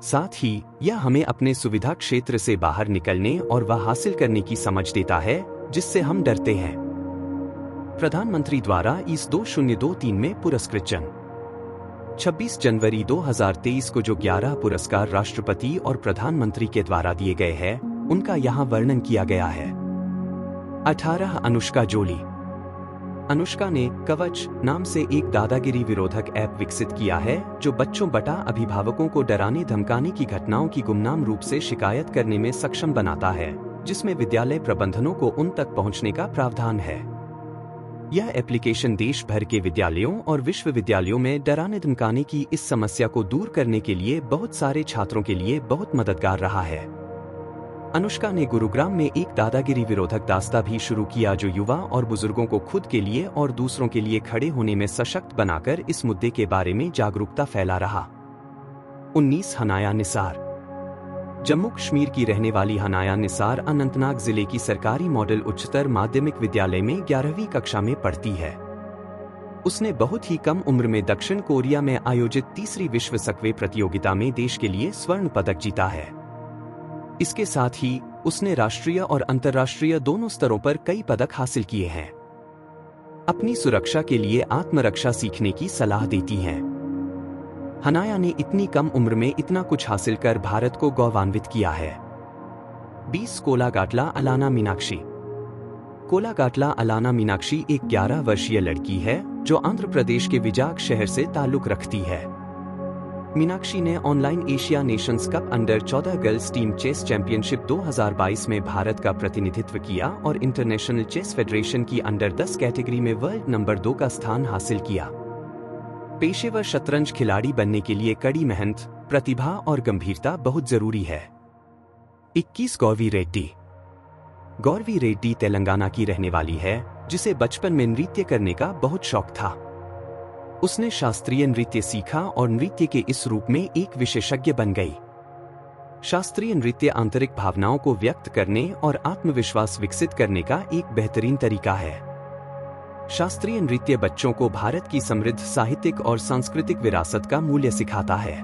A: साथ ही यह हमें अपने सुविधा क्षेत्र से बाहर निकलने और वह हासिल करने की समझ देता है जिससे हम डरते हैं। प्रधानमंत्री द्वारा इस 2023 में पुरस्कृत जन 26 जनवरी 2023 को जो 11 पुरस्कार राष्ट्रपति और प्रधानमंत्री के द्वारा दिए गए हैं, उनका यहाँ वर्णन किया गया है। 18 अनुष्का जोली। अनुष्का ने कवच नाम से एक दादागिरी विरोधक ऐप विकसित किया है जो बच्चों बटा अभिभावकों को डराने धमकाने की घटनाओं की गुमनाम रूप से शिकायत करने में सक्षम बनाता है, जिसमें विद्यालय प्रबंधनों को उन तक पहुंचने का प्रावधान है। यह एप्लीकेशन देश भर के विद्यालयों और विश्वविद्यालयों में डराने धमकाने की इस समस्या को दूर करने के लिए बहुत सारे छात्रों के लिए बहुत मददगार रहा है। अनुष्का ने गुरुग्राम में एक दादागिरी विरोधक दास्ता भी शुरू किया जो युवा और बुजुर्गों को खुद के लिए और दूसरों के लिए खड़े होने में सशक्त बनाकर इस मुद्दे के बारे में जागरूकता फैला रहा। 19 हनाया निसार। जम्मू कश्मीर की रहने वाली हनाया निसार अनंतनाग जिले की सरकारी मॉडल उच्चतर माध्यमिक विद्यालय में 11वीं कक्षा में पढ़ती है। उसने बहुत ही कम उम्र में दक्षिण कोरिया में आयोजित तीसरी विश्व सकवे प्रतियोगिता में देश के लिए स्वर्ण पदक जीता है। इसके साथ ही उसने राष्ट्रीय और अंतर्राष्ट्रीय दोनों स्तरों पर कई पदक हासिल किए हैं। अपनी सुरक्षा के लिए आत्मरक्षा सीखने की सलाह देती हैं। हनाया ने इतनी कम उम्र में इतना कुछ हासिल कर भारत को गौरवान्वित किया है। 20 कोलागाटला अलाना मीनाक्षी। कोलागाटला अलाना मीनाक्षी एक 11 वर्षीय लड़की है जो आंध्र प्रदेश के विजाग शहर से ताल्लुक रखती है। मीनाक्षी ने online Asia Nations cup under 14 girls team chess championship 2022 में भारत का प्रतिनिधित्व किया और इंटरनेशनल चेस फेडरेशन की अंडर 10 कैटेगरी में वर्ल्ड नंबर 2 का स्थान हासिल किया। पेशेवर शतरंज खिलाड़ी बनने के लिए कड़ी मेहनत, प्रतिभा और गंभीरता बहुत जरूरी है। 21 गौरवी रेड्डी। गौरवी रेड्डी तेलंगाना की रहने वाली है जिसे बचपन में नृत्य करने का बहुत शौक था। उसने शास्त्रीय नृत्य सीखा और नृत्य के इस रूप में एक विशेषज्ञ बन गई। शास्त्रीय नृत्य आंतरिक भावनाओं को व्यक्त करने और आत्मविश्वास विकसित करने का एक बेहतरीन तरीका है। शास्त्रीय नृत्य बच्चों को भारत की समृद्ध साहित्यिक और सांस्कृतिक विरासत का मूल्य सिखाता है।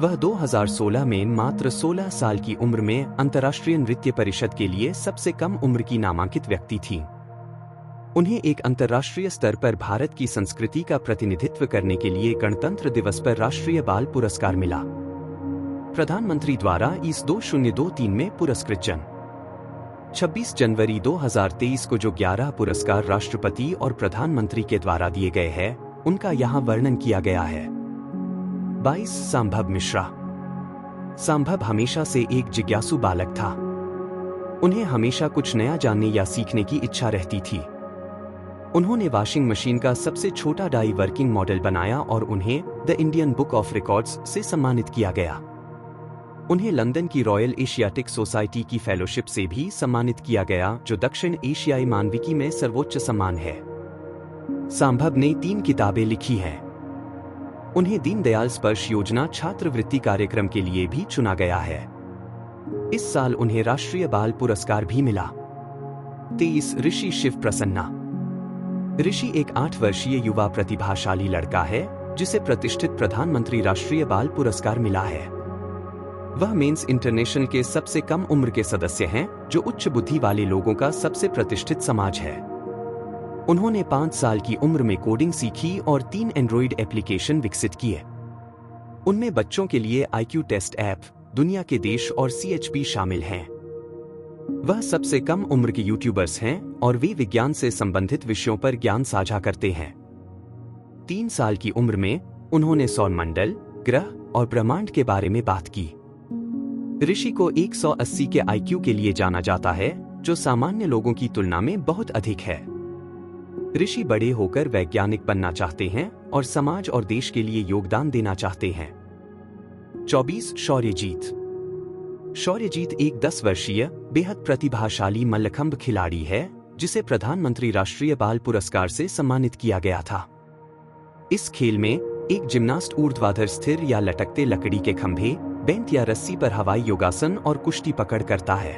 A: वह 2016 में मात्र 16 साल की उम्र में अंतर्राष्ट्रीय नृत्य परिषद के लिए सबसे कम उम्र की नामांकित व्यक्ति थी। उन्हें एक अंतर्राष्ट्रीय स्तर पर भारत की संस्कृति का प्रतिनिधित्व करने के लिए गणतंत्र दिवस पर राष्ट्रीय बाल पुरस्कार मिला। प्रधानमंत्री द्वारा इस 2023 में पुरस्कृत जन 26 जनवरी 2023 को जो 11 पुरस्कार राष्ट्रपति और प्रधानमंत्री के द्वारा दिए गए हैं, उनका यहाँ वर्णन किया गया है। 22 संभव मिश्रा। संभव हमेशा से एक जिज्ञासु बालक था। उन्हें हमेशा कुछ नया जानने या सीखने की इच्छा रहती थी। उन्होंने वॉशिंग मशीन का सबसे छोटा डाई वर्किंग मॉडल बनाया और उन्हें the Indian book of records से सम्मानित किया गया। उन्हें लंदन की रॉयल एशियाटिक सोसाइटी की फेलोशिप से भी सम्मानित किया गया, जो दक्षिण एशियाई मानविकी में सर्वोच्च सम्मान है। संभव ने 3 किताबें लिखी हैं। उन्हें दीनदयाल स्पर्श योजना छात्रवृत्ति कार्यक्रम के लिए भी चुना गया है। इस साल उन्हें राष्ट्रीय बाल पुरस्कार भी मिला। 23 ऋषि शिव प्रसन्ना। ऋषि एक 8 वर्षीय युवा प्रतिभाशाली लड़का है जिसे प्रतिष्ठित प्रधानमंत्री राष्ट्रीय बाल पुरस्कार मिला है। वह मेंस इंटरनेशनल के सबसे कम उम्र के सदस्य हैं, जो उच्च बुद्धि वाले लोगों का सबसे प्रतिष्ठित समाज है। उन्होंने 5 साल की उम्र में कोडिंग सीखी और 3 एंड्रॉइड एप्लीकेशन विकसित किए। उनमें बच्चों के लिए IQ टेस्ट ऐप, दुनिया के देश और CHP शामिल हैं। वह सबसे कम उम्र के यूट्यूबर्स हैं और वे विज्ञान से संबंधित विषयों पर ज्ञान साझा करते हैं। 3 साल की उम्र में उन्होंने सौर मंडल, ग्रह और ब्रह्मांड के बारे में बात की। ऋषि को 180 के आईक्यू के लिए जाना जाता है, जो सामान्य लोगों की तुलना में बहुत अधिक है। ऋषि बड़े होकर वैज्ञानिक बनना चाहते हैं और समाज और देश के लिए योगदान देना चाहते हैं। 24 शौर्यजीत। शौर्यजीत एक 10 वर्षीय बेहद प्रतिभाशाली मल्लखंब खिलाड़ी है, जिसे प्रधानमंत्री राष्ट्रीय बाल पुरस्कार से सम्मानित किया गया था। इस खेल में एक जिम्नास्ट ऊर्ध्वाधर स्थिर या लटकते लकड़ी के खंभे, बेंत या रस्सी पर हवाई योगासन और कुश्ती पकड़ करता है।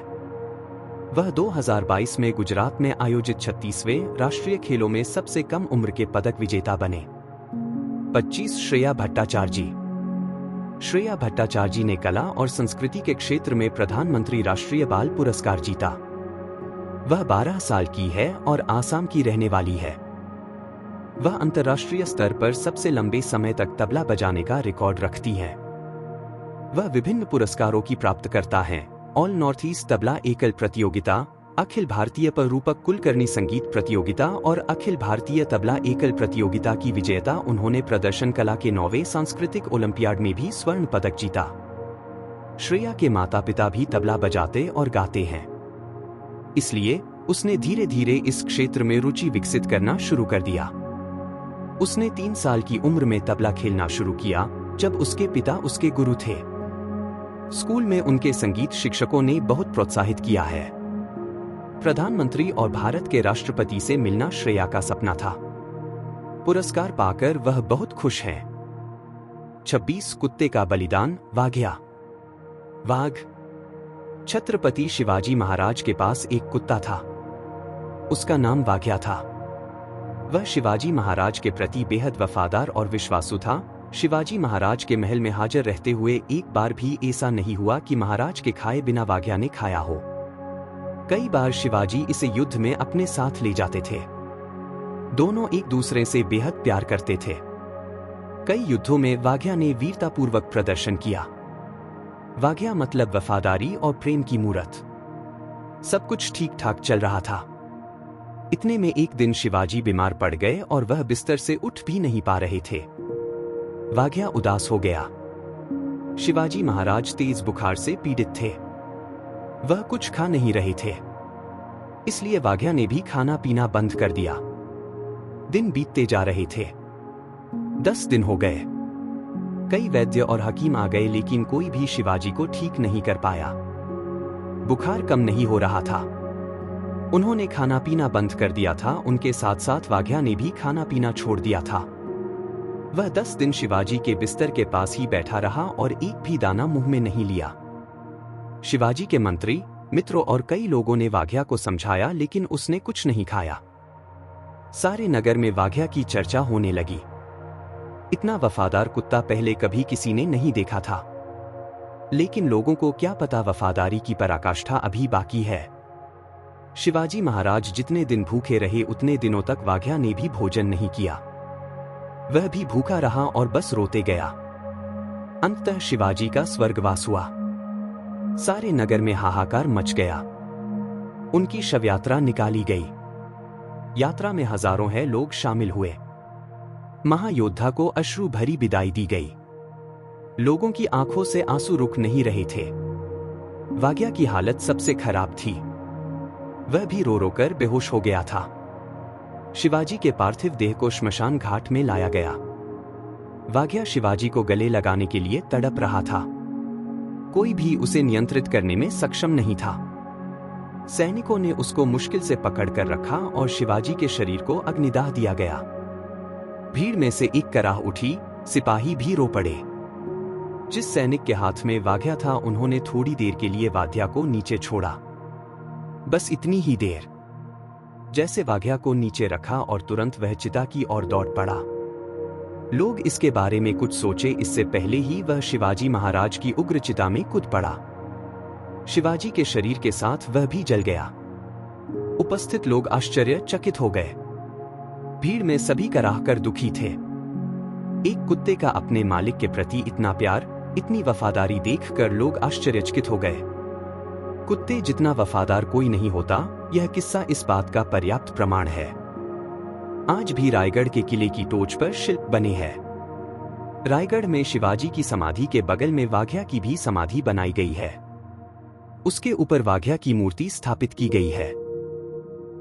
A: वह 2022 में गुजरात में आयोजित 36वें राष्ट्रीय खेलों में सबसे कम उम्र के पदक विजेता बने। 25 श्रेया भट्टाचार्जी। श्रेया भट्टाचार्जी ने कला और संस्कृति के क्षेत्र में प्रधानमंत्री राष्ट्रीय बाल पुरस्कार जीता। वह 12 साल की है और आसाम की रहने वाली है। वह अंतर्राष्ट्रीय स्तर पर सबसे लंबे समय तक तबला बजाने का रिकॉर्ड रखती है। वह विभिन्न पुरस्कारों की प्राप्तकर्ता हैं। ऑल नॉर्थ ईस्ट तबला एकल प्रतियोगिता, अखिल भारतीय रूपक कुलकर्णी संगीत प्रतियोगिता और अखिल भारतीय तबला एकल प्रतियोगिता की विजेता। उन्होंने प्रदर्शन कला के 9वें सांस्कृतिक ओलंपियाड में भी स्वर्ण पदक जीता। श्रेया के माता पिता भी तबला बजाते और गाते हैं, इसलिए उसने धीरे धीरे इस क्षेत्र में रुचि विकसित करना शुरू कर दिया। उसने 3 साल की उम्र में तबला खेलना शुरू किया, जब उसके पिता उसके गुरु थे। स्कूल में उनके संगीत शिक्षकों ने बहुत प्रोत्साहित किया है। प्रधानमंत्री और भारत के राष्ट्रपति से मिलना श्रेया का सपना था। पुरस्कार पाकर वह बहुत खुश है। 26 कुत्ते का बलिदान, वाघया। वाघ। छत्रपति शिवाजी महाराज के पास एक कुत्ता था। उसका नाम वाघया था। वह शिवाजी महाराज के प्रति बेहद वफादार और विश्वासु था। शिवाजी महाराज के महल में हाजिर रहते हुए एक बार भी ऐसा नहीं हुआ कि महाराज के खाए बिना वाघया ने खाया हो। कई बार शिवाजी इसे युद्ध में अपने साथ ले जाते थे। दोनों एक दूसरे से बेहद प्यार करते थे। कई युद्धों में वाघया ने वीरतापूर्वक प्रदर्शन किया। वाघया मतलब वफादारी और प्रेम की मूरत। सब कुछ ठीक ठाक चल रहा था। इतने में एक दिन शिवाजी बीमार पड़ गए और वह बिस्तर से उठ भी नहीं पा रहे थे। वाघया उदास हो गया। शिवाजी महाराज तेज बुखार से पीड़ित थे। वह कुछ खा नहीं रहे थे, इसलिए वाघया ने भी खाना पीना बंद कर दिया। दिन बीतते जा रहे थे। 10 दिन हो गए। कई वैद्य और हकीम आ गए, लेकिन कोई भी शिवाजी को ठीक नहीं कर पाया। बुखार कम नहीं हो रहा था। उन्होंने खाना पीना बंद कर दिया था। उनके साथ साथ वाघया ने भी खाना पीना छोड़ दिया था। वह 10 दिन शिवाजी के बिस्तर के पास ही बैठा रहा और एक भी दाना मुंह में नहीं लिया। शिवाजी के मंत्री, मित्रों और कई लोगों ने वाघया को समझाया, लेकिन उसने कुछ नहीं खाया। सारे नगर में वाघया की चर्चा होने लगी। इतना वफादार कुत्ता पहले कभी किसी ने नहीं देखा था। लेकिन लोगों को क्या पता, वफादारी की पराकाष्ठा अभी बाकी है। शिवाजी महाराज जितने दिन भूखे रहे, उतने दिनों तक वाघया ने भी भोजन नहीं किया। वह भी भूखा रहा और बस रोते गया। अंततः शिवाजी का स्वर्गवास हुआ। सारे नगर में हाहाकार मच गया। उनकी शव यात्रा निकाली गई। यात्रा में हजारों लोग शामिल हुए। महायोद्धा को अश्रु भरी विदाई दी गई। लोगों की आंखों से आंसू रुक नहीं रहे थे। वाघया की हालत सबसे खराब थी। वह भी रो रो कर बेहोश हो गया था। शिवाजी के पार्थिव देह को श्मशान घाट में लाया गया। वाघया शिवाजी को गले लगाने के लिए तड़प रहा था। कोई भी उसे नियंत्रित करने में सक्षम नहीं था। सैनिकों ने उसको मुश्किल से पकड़कर रखा और शिवाजी के शरीर को अग्निदाह दिया गया। भीड़ में से एक कराह उठी। सिपाही भी रो पड़े। जिस सैनिक के हाथ में वाघया था, उन्होंने थोड़ी देर के लिए वाघया को नीचे छोड़ा। बस इतनी ही देर। जैसे वाघया को नीचे रखा और तुरंत वह चिता की ओर दौड़ पड़ा। लोग इसके बारे में कुछ सोचे इससे पहले ही वह शिवाजी महाराज की उग्र चिता में कूद पड़ा। शिवाजी के शरीर के साथ वह भी जल गया। उपस्थित लोग आश्चर्यचकित हो गए। भीड़ में सभी कराह कर दुखी थे। एक कुत्ते का अपने मालिक के प्रति इतना प्यार, इतनी वफादारी देखकर लोग आश्चर्यचकित हो गए। कुत्ते जितना वफादार कोई नहीं होता, यह किस्सा इस बात का पर्याप्त प्रमाण है। आज भी रायगढ़ के किले की टोच पर शिल्प बने हैं। रायगढ़ में शिवाजी की समाधि के बगल में वाघ्या की भी समाधि बनाई गई है। उसके ऊपर वाघ्या की मूर्ति स्थापित की गई है।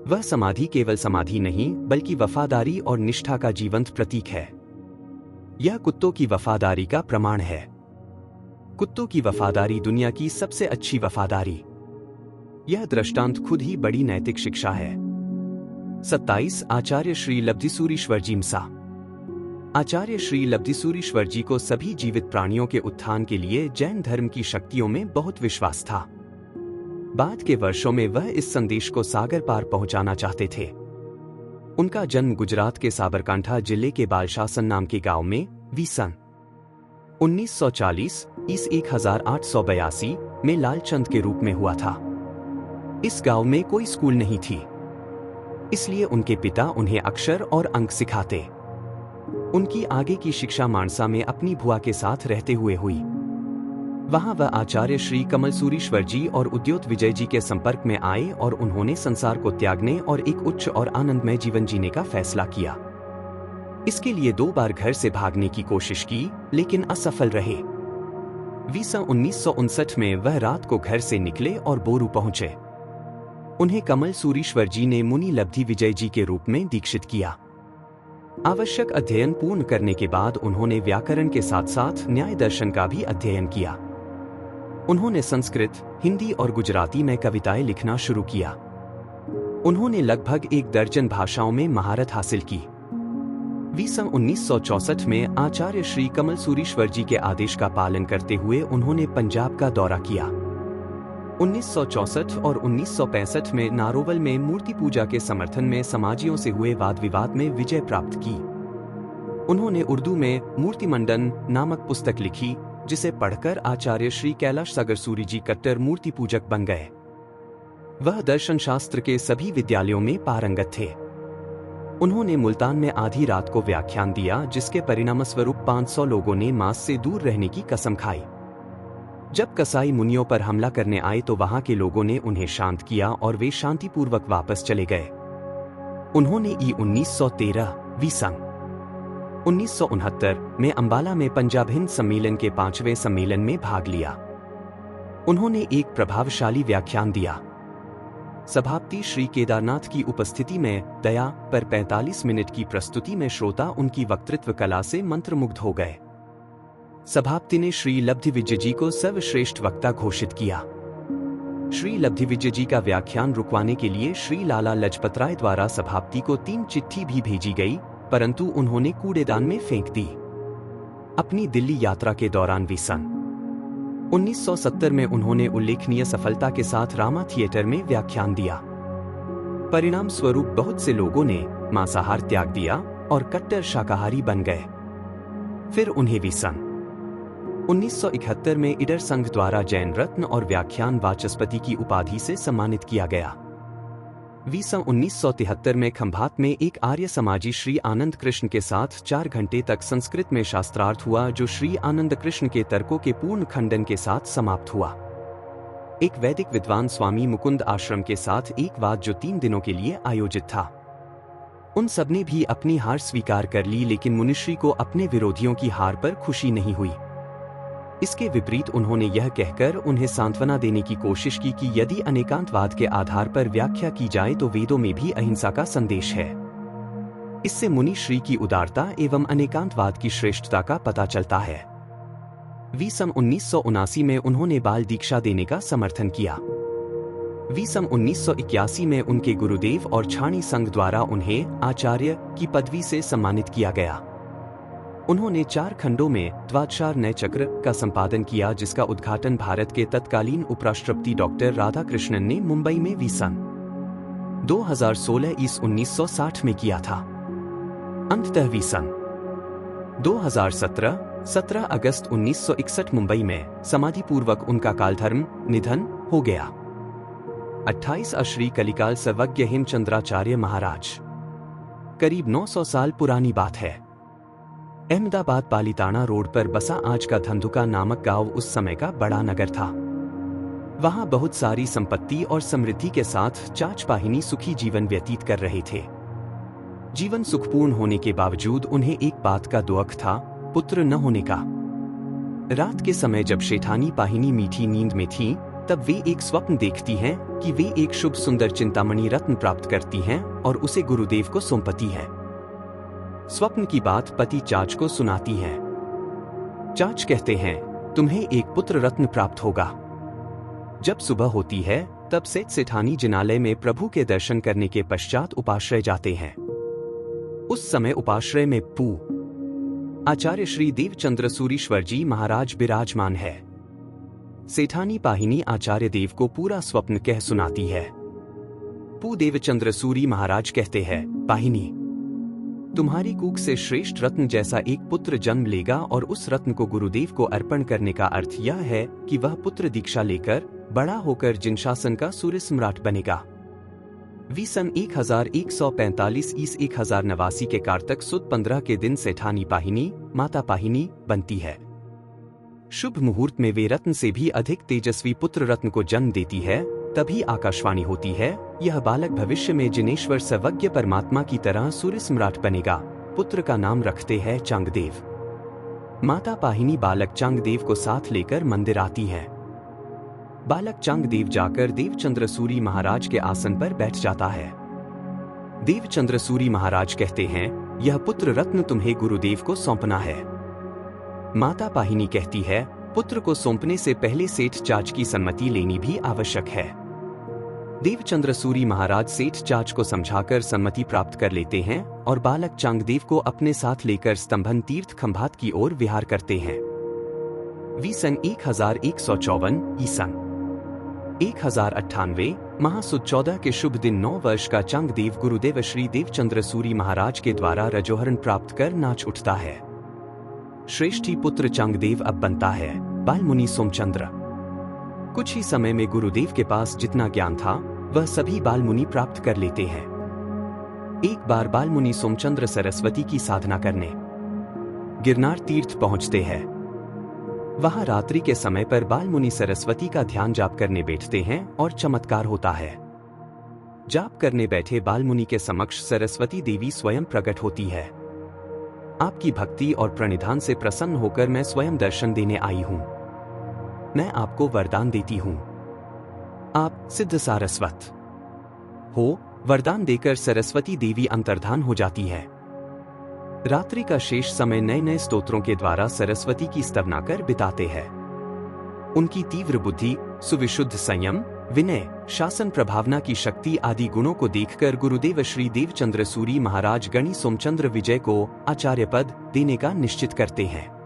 A: वह समाधि केवल समाधि नहीं बल्कि वफादारी और निष्ठा का जीवंत प्रतीक है। यह कुत्तों की वफादारी का प्रमाण है। कुत्तों की वफादारी दुनिया की सबसे अच्छी वफादारी। यह दृष्टांत खुद ही बड़ी नैतिक शिक्षा है। 27 आचार्य श्री लब्धिसूरीश्वर जी मसा। आचार्य श्री लब्धिसूरीश्वर जी को सभी जीवित प्राणियों के उत्थान के लिए जैन धर्म की शक्तियों में बहुत विश्वास था। बाद के वर्षों में वह इस संदेश को सागर पार पहुंचाना चाहते थे। उनका जन्म गुजरात के साबरकांठा जिले के बालशासन नाम के गांव में सन 1940 ईस 1882 में लालचंद के रूप में हुआ था। इस गांव में कोई स्कूल नहीं थी, इसलिए उनके पिता उन्हें अक्षर और अंक सिखाते। उनकी आगे की शिक्षा मानसा में अपनी बुआ के साथ रहते हुए हुई। वहां वह आचार्य श्री कमलसूरीश्वर जी और उद्योत विजय जी के संपर्क में आए और उन्होंने संसार को त्यागने और एक उच्च और आनंदमय जीवन जीने का फैसला किया। इसके लिए 2 बार घर से भागने की कोशिश की, लेकिन असफल रहे। सन 1959 में वह रात को घर से निकले और बोरू पहुंचे। उन्हें कमलसूरीश्वर जी ने मुनि लब्धि विजय जी के रूप में दीक्षित किया। आवश्यक अध्ययन पूर्ण करने के बाद उन्होंने व्याकरण के साथ साथ न्याय दर्शन का भी अध्ययन किया। उन्होंने संस्कृत, हिंदी और गुजराती में कविताएं लिखना शुरू किया। उन्होंने लगभग 1 दर्जन भाषाओं में महारत हासिल की। सन 1964 में आचार्य श्री कमलसूरीश्वर जी के आदेश का पालन करते हुए उन्होंने पंजाब का दौरा किया। 1964 और 1965 में नारोवल में मूर्ति पूजा के समर्थन में समाजियों से हुए वाद विवाद में विजय प्राप्त की। उन्होंने उर्दू में मूर्ति मंडन नामक पुस्तक लिखी, जिसे पढ़कर आचार्य श्री कैलाश सागर सूरी जी कट्टर मूर्ति पूजक बन गए। वह दर्शन शास्त्र के सभी विद्यालयों में पारंगत थे। उन्होंने मुल्तान में आधी रात को व्याख्यान दिया, जिसके परिणामस्वरूप 500 लोगों ने मांस से दूर रहने की कसम खाई। जब कसाई मुनियों पर हमला करने आए तो वहां के लोगों ने उन्हें शांत किया और वे शांतिपूर्वक वापस चले गए। उन्होंने 1913 सन 1969 में अंबाला में पंजाब हिंद सम्मेलन के 5वें सम्मेलन में भाग लिया। उन्होंने एक प्रभावशाली व्याख्यान दिया। सभापति श्री केदारनाथ की उपस्थिति में दया पर 45 मिनट की प्रस्तुति में श्रोता उनकी वक्तृत्व कला से मंत्रमुग्ध हो गए। सभापति ने श्री लब्धिविजय जी को सर्वश्रेष्ठ वक्ता घोषित किया। श्री लब्धिविजय जी का व्याख्यान रुकवाने के लिए श्री लाला लजपत राय द्वारा सभापति को 3 चिट्ठी भी भेजी गई, परंतु उन्होंने कूड़ेदान में फेंक दी। अपनी दिल्ली यात्रा के दौरान सन 1970 में उन्होंने उल्लेखनीय सफलता के साथ रामा थिएटर में व्याख्यान दिया। परिणाम स्वरूप बहुत से लोगों ने मांसाहार त्याग दिया और कट्टर शाकाहारी बन गए। फिर उन्हें सन 1971 में इडर संघ द्वारा जैन रत्न और व्याख्यान वाचस्पति की उपाधि से सम्मानित किया गया। सन 1973 में खंभात में एक आर्य समाजी श्री आनंद कृष्ण के साथ 4 घंटे तक संस्कृत में शास्त्रार्थ हुआ, जो श्री आनंद कृष्ण के तर्कों के पूर्ण खंडन के साथ समाप्त हुआ। एक वैदिक विद्वान स्वामी मुकुंद आश्रम के साथ एक वाद जो 3 दिनों के लिए आयोजित था। उन सबने भी अपनी हार स्वीकार कर ली, लेकिन मुनिश्री को अपने विरोधियों की हार पर खुशी नहीं हुई। इसके विपरीत उन्होंने यह कहकर उन्हें सांत्वना देने की कोशिश की कि यदि अनेकांतवाद के आधार पर व्याख्या की जाए तो वेदों में भी अहिंसा का संदेश है। इससे मुनि श्री की उदारता एवं अनेकांतवाद की श्रेष्ठता का पता चलता है। सन 1979 में उन्होंने बाल दीक्षा देने का समर्थन किया। सन 1981 में उनके गुरुदेव और छाणी संघ द्वारा उन्हें आचार्य की पदवी से सम्मानित किया गया। उन्होंने 4 खंडों में द्वादशार नय चक्र का संपादन किया, जिसका उद्घाटन भारत के तत्कालीन उपराष्ट्रपति डॉक्टर राधाकृष्णन ने मुंबई में सन 2016 ईस 1960 में किया था। अंततः सन 2017 17 अगस्त 1961 मुंबई में समाधिपूर्वक उनका कालधर्म निधन हो गया। 28 श्री कलिकाल सर्वज्ञ हेमचंद्राचार्य महाराज। करीब 900 साल पुरानी बात है। अहमदाबाद पालीताना रोड पर बसा आज का धंधुका नामक गांव उस समय का बड़ा नगर था। वहां बहुत सारी संपत्ति और समृद्धि के साथ चाच पाहिनी सुखी जीवन व्यतीत कर रहे थे। जीवन सुखपूर्ण होने के बावजूद उन्हें एक बात का दुख था, पुत्र न होने का। रात के समय जब शैठानी पाहिनी मीठी नींद में थी, तब वे एक स्वप्न देखती हैं कि वे एक शुभ सुंदर चिंतामणि रत्न प्राप्त करती हैं और उसे गुरुदेव को सौंपती हैं। स्वप्न की बात पति चाच को सुनाती हैं। चाच कहते हैं, तुम्हें एक पुत्र रत्न प्राप्त होगा। जब सुबह होती है तब सेठानी जिनालय में प्रभु के दर्शन करने के पश्चात उपाश्रय जाते हैं। उस समय उपाश्रय में पू आचार्य श्री देवचंद्र सूरीश्वर जी महाराज विराजमान है। सेठानी पाहिनी आचार्य देव को पूरा स्वप्न कह सुनाती है। पू देवचंद्र सूरी महाराज कहते हैं, पाहिनी, तुम्हारी कूख से श्रेष्ठ रत्न जैसा एक पुत्र जन्म लेगा और उस रत्न को गुरुदेव को अर्पण करने का अर्थ यह है कि वह पुत्र दीक्षा लेकर बड़ा होकर जिनशासन का सूर्य सम्राट बनेगा। सन 1145 ईस 1089 के कार्तक सुद 15 के दिन सेठानी पाहिनी माता पाहिनी बनती है। शुभ मुहूर्त में वे रत्न से भी अधिक तेजस्वी पुत्र रत्न को जन्म देती है। तभी आकाशवाणी होती है, यह बालक भविष्य में जिनेश्वर सर्वज्ञ परमात्मा की तरह सूर्य सम्राट बनेगा। पुत्र का नाम रखते हैं चांगदेव। माता पाहिनी बालक चांगदेव को साथ लेकर मंदिर आती है। बालक चांगदेव जाकर देवचंद्र सूरी महाराज के आसन पर बैठ जाता है। देवचंद्र सूरी महाराज कहते हैं, यह पुत्र रत्न तुम्हें गुरुदेव को सौंपना है। माता पाहिनी कहती है, पुत्र को सौंपने से पहले सेठ चाच की सम्मति लेनी भी आवश्यक है। देवचंद्र सूरी महाराज सेठ चाच को समझाकर सम्मति प्राप्त कर लेते हैं और बालक चांगदेव को अपने साथ लेकर स्तंभन तीर्थ खंभात की ओर विहार करते हैं। सन 1154 ईसन 1098 माह सुद 14 के शुभ दिन 9 वर्ष का चांगदेव गुरुदेव श्री देवचंद्र सूरी महाराज के द्वारा रजोहरण प्राप्त कर नाच उठता है। श्रेष्ठी पुत्र चांगदेव अब बनता है बालमुनि सोमचंद्र। कुछ ही समय में गुरुदेव के पास जितना ज्ञान था वह सभी बालमुनि प्राप्त कर लेते हैं। एक बार बालमुनि सोमचंद्र सरस्वती की साधना करने गिरनार तीर्थ पहुंचते हैं। वहां रात्रि के समय पर बालमुनि सरस्वती का ध्यान जाप करने बैठते हैं और चमत्कार होता है। जाप करने बैठे बालमुनि के समक्ष सरस्वती देवी स्वयं प्रकट होती है। आपकी भक्ति और प्रणिधान से प्रसन्न होकर मैं स्वयं दर्शन देने आई हूं। मैं आपको वरदान देती हूं। आप सिद्ध सारस्वत हो। वरदान देकर सरस्वती देवी अंतर्धान हो जाती है। रात्रि का शेष समय नए नए स्तोत्रों के द्वारा सरस्वती की स्तवना कर बिताते हैं। उनकी तीव्र बुद्धि, सुविशुद्ध संयम, विनय, शासन प्रभावना की शक्ति आदि गुणों को देखकर गुरुदेव श्री देवचंद्र सूरी महाराज गणी सोमचंद्र विजय को आचार्य पद देने का निश्चित करते हैं।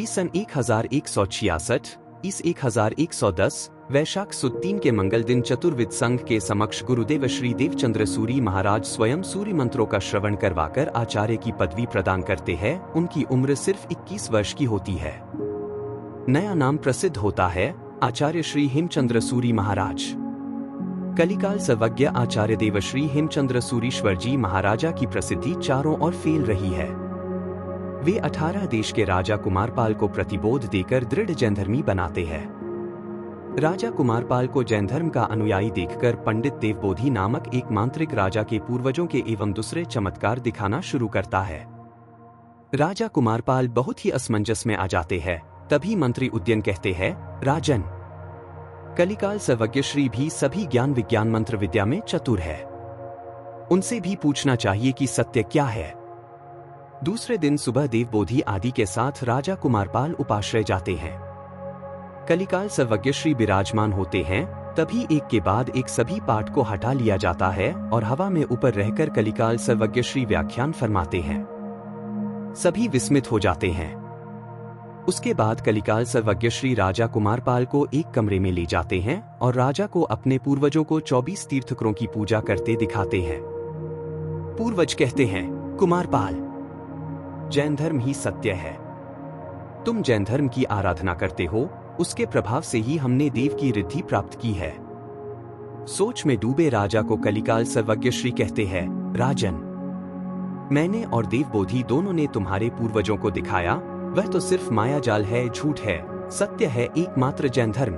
A: सन 1166 ईस 1110 वैशाख सुद 3 के मंगल दिन चतुर्विद संघ के समक्ष गुरुदेव श्री देवचंद्र सूरी महाराज स्वयं सूर्य मंत्रों का श्रवण करवाकर आचार्य की पदवी प्रदान करते हैं। उनकी उम्र सिर्फ 21 वर्ष की होती है। नया नाम प्रसिद्ध होता है आचार्य श्री हेमचंद्र सूरी महाराज। कलिकाल सर्वज्ञ आचार्य देव श्री हेमचंद्र सूरीश्वर जी महाराजा की प्रसिद्धि चारों ओर फैल रही है। वे 18 देश के राजा कुमारपाल को प्रतिबोध देकर दृढ़ जैनधर्मी बनाते हैं। राजा कुमारपाल को जैन धर्म का अनुयायी देखकर पंडित देवबोधि नामक एक मांत्रिक राजा के पूर्वजों के एवं दूसरे चमत्कार दिखाना शुरू करता है। राजा कुमारपाल बहुत ही असमंजस में आ जाते हैं। तभी मंत्री उद्यन कहते हैं, राजन, कलिकाल सर्वज्ञ श्री भी सभी ज्ञान विज्ञान मंत्र विद्या में चतुर है। उनसे भी पूछना चाहिए कि सत्य क्या है। दूसरे दिन सुबह देवबोधि आदि के साथ राजा कुमारपाल उपाश्रय जाते हैं। कलिकाल सर्वज्ञ श्री विराजमान होते हैं। तभी एक के बाद एक सभी पाठ को हटा लिया जाता है और हवा में ऊपर रहकर कलिकाल सर्वज्ञ श्री व्याख्यान फरमाते हैं। सभी विस्मित हो जाते हैं। उसके बाद कलिकाल सर्वज्ञ श्री राजा कुमारपाल को एक कमरे में ले जाते हैं और राजा को अपने पूर्वजों को 24 तीर्थंकरों की पूजा करते दिखाते हैं। पूर्वज कहते हैं, कुमारपाल, जैन धर्म ही सत्य है। तुम जैन धर्म की आराधना करते हो, उसके प्रभाव से ही हमने देव की रिद्धि प्राप्त की है। सोच में डूबे राजा को कलिकाल सर्वज्ञ श्री कहते हैं, राजन, मैंने और देवबोधि दोनों ने तुम्हारे पूर्वजों को दिखाया, वह तो सिर्फ मायाजाल है, झूठ है, सत्य है एकमात्र जैन धर्म।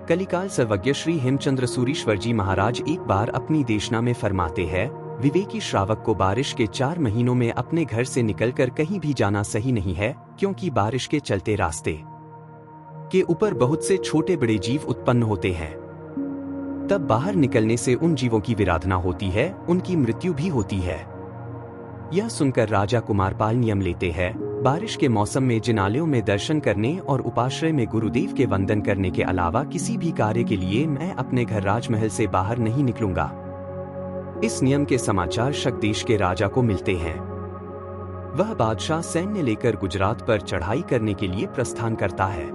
A: कलिकाल सर्वज्ञ श्री हेमचंद्र सूरीश्वर जी महाराज एक बार अपनी देशना में फरमाते हैं, विवेकी श्रावक को बारिश के 4 महीनों में अपने घर से निकलकर कहीं भी जाना सही नहीं है, क्योंकि बारिश के चलते रास्ते के ऊपर बहुत से छोटे बड़े जीव उत्पन्न होते हैं। तब बाहर निकलने से उन जीवों की विराधना होती है, उनकी मृत्यु भी होती है। यह सुनकर राजा कुमारपाल नियम लेते हैं, बारिश के मौसम में जिनालयों में दर्शन करने और उपाश्रय में गुरुदेव के वंदन करने के अलावा किसी भी कार्य के लिए मैं अपने घर राजमहल से बाहर नहीं निकलूंगा। इस नियम के समाचार शक देश के राजा को मिलते हैं। वह बादशाह सैन्य लेकर गुजरात पर चढ़ाई करने के लिए प्रस्थान करता है।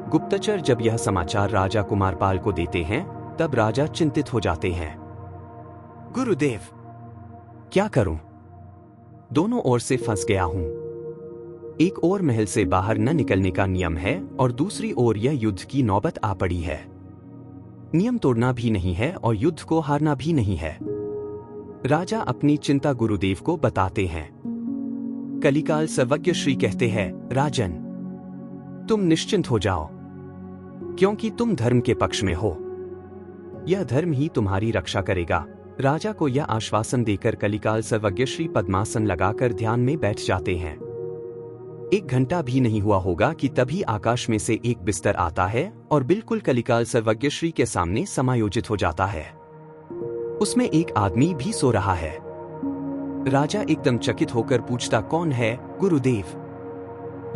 A: गुप्तचर जब यह समाचार राजा कुमारपाल को देते हैं, तब राजा चिंतित हो जाते हैं। गुरुदेव, क्या करूं? दोनों ओर से फंस गया हूं। एक ओर महल से बाहर न निकलने का नियम है और दूसरी ओर यह युद्ध की नौबत आ पड़ी है। नियम तोड़ना भी नहीं है और युद्ध को हारना भी नहीं है। राजा अपनी चिंता गुरुदेव को बताते हैं। कलिकाल सर्वज्ञ श्री कहते हैं, राजन, तुम निश्चिंत हो जाओ, क्योंकि तुम धर्म के पक्ष में हो। यह धर्म ही तुम्हारी रक्षा करेगा। राजा को यह आश्वासन देकर कलिकाल सर्वज्ञ श्री पद्मासन लगाकर ध्यान में बैठ जाते हैं। 1 घंटा भी नहीं हुआ होगा कि तभी आकाश में से एक बिस्तर आता है और बिल्कुल कलिकाल सर्वज्ञ श्री के सामने समायोजित हो जाता है। उसमें एक आदमी भी सो रहा है। राजा एकदम चकित होकर पूछता, कौन है गुरुदेव?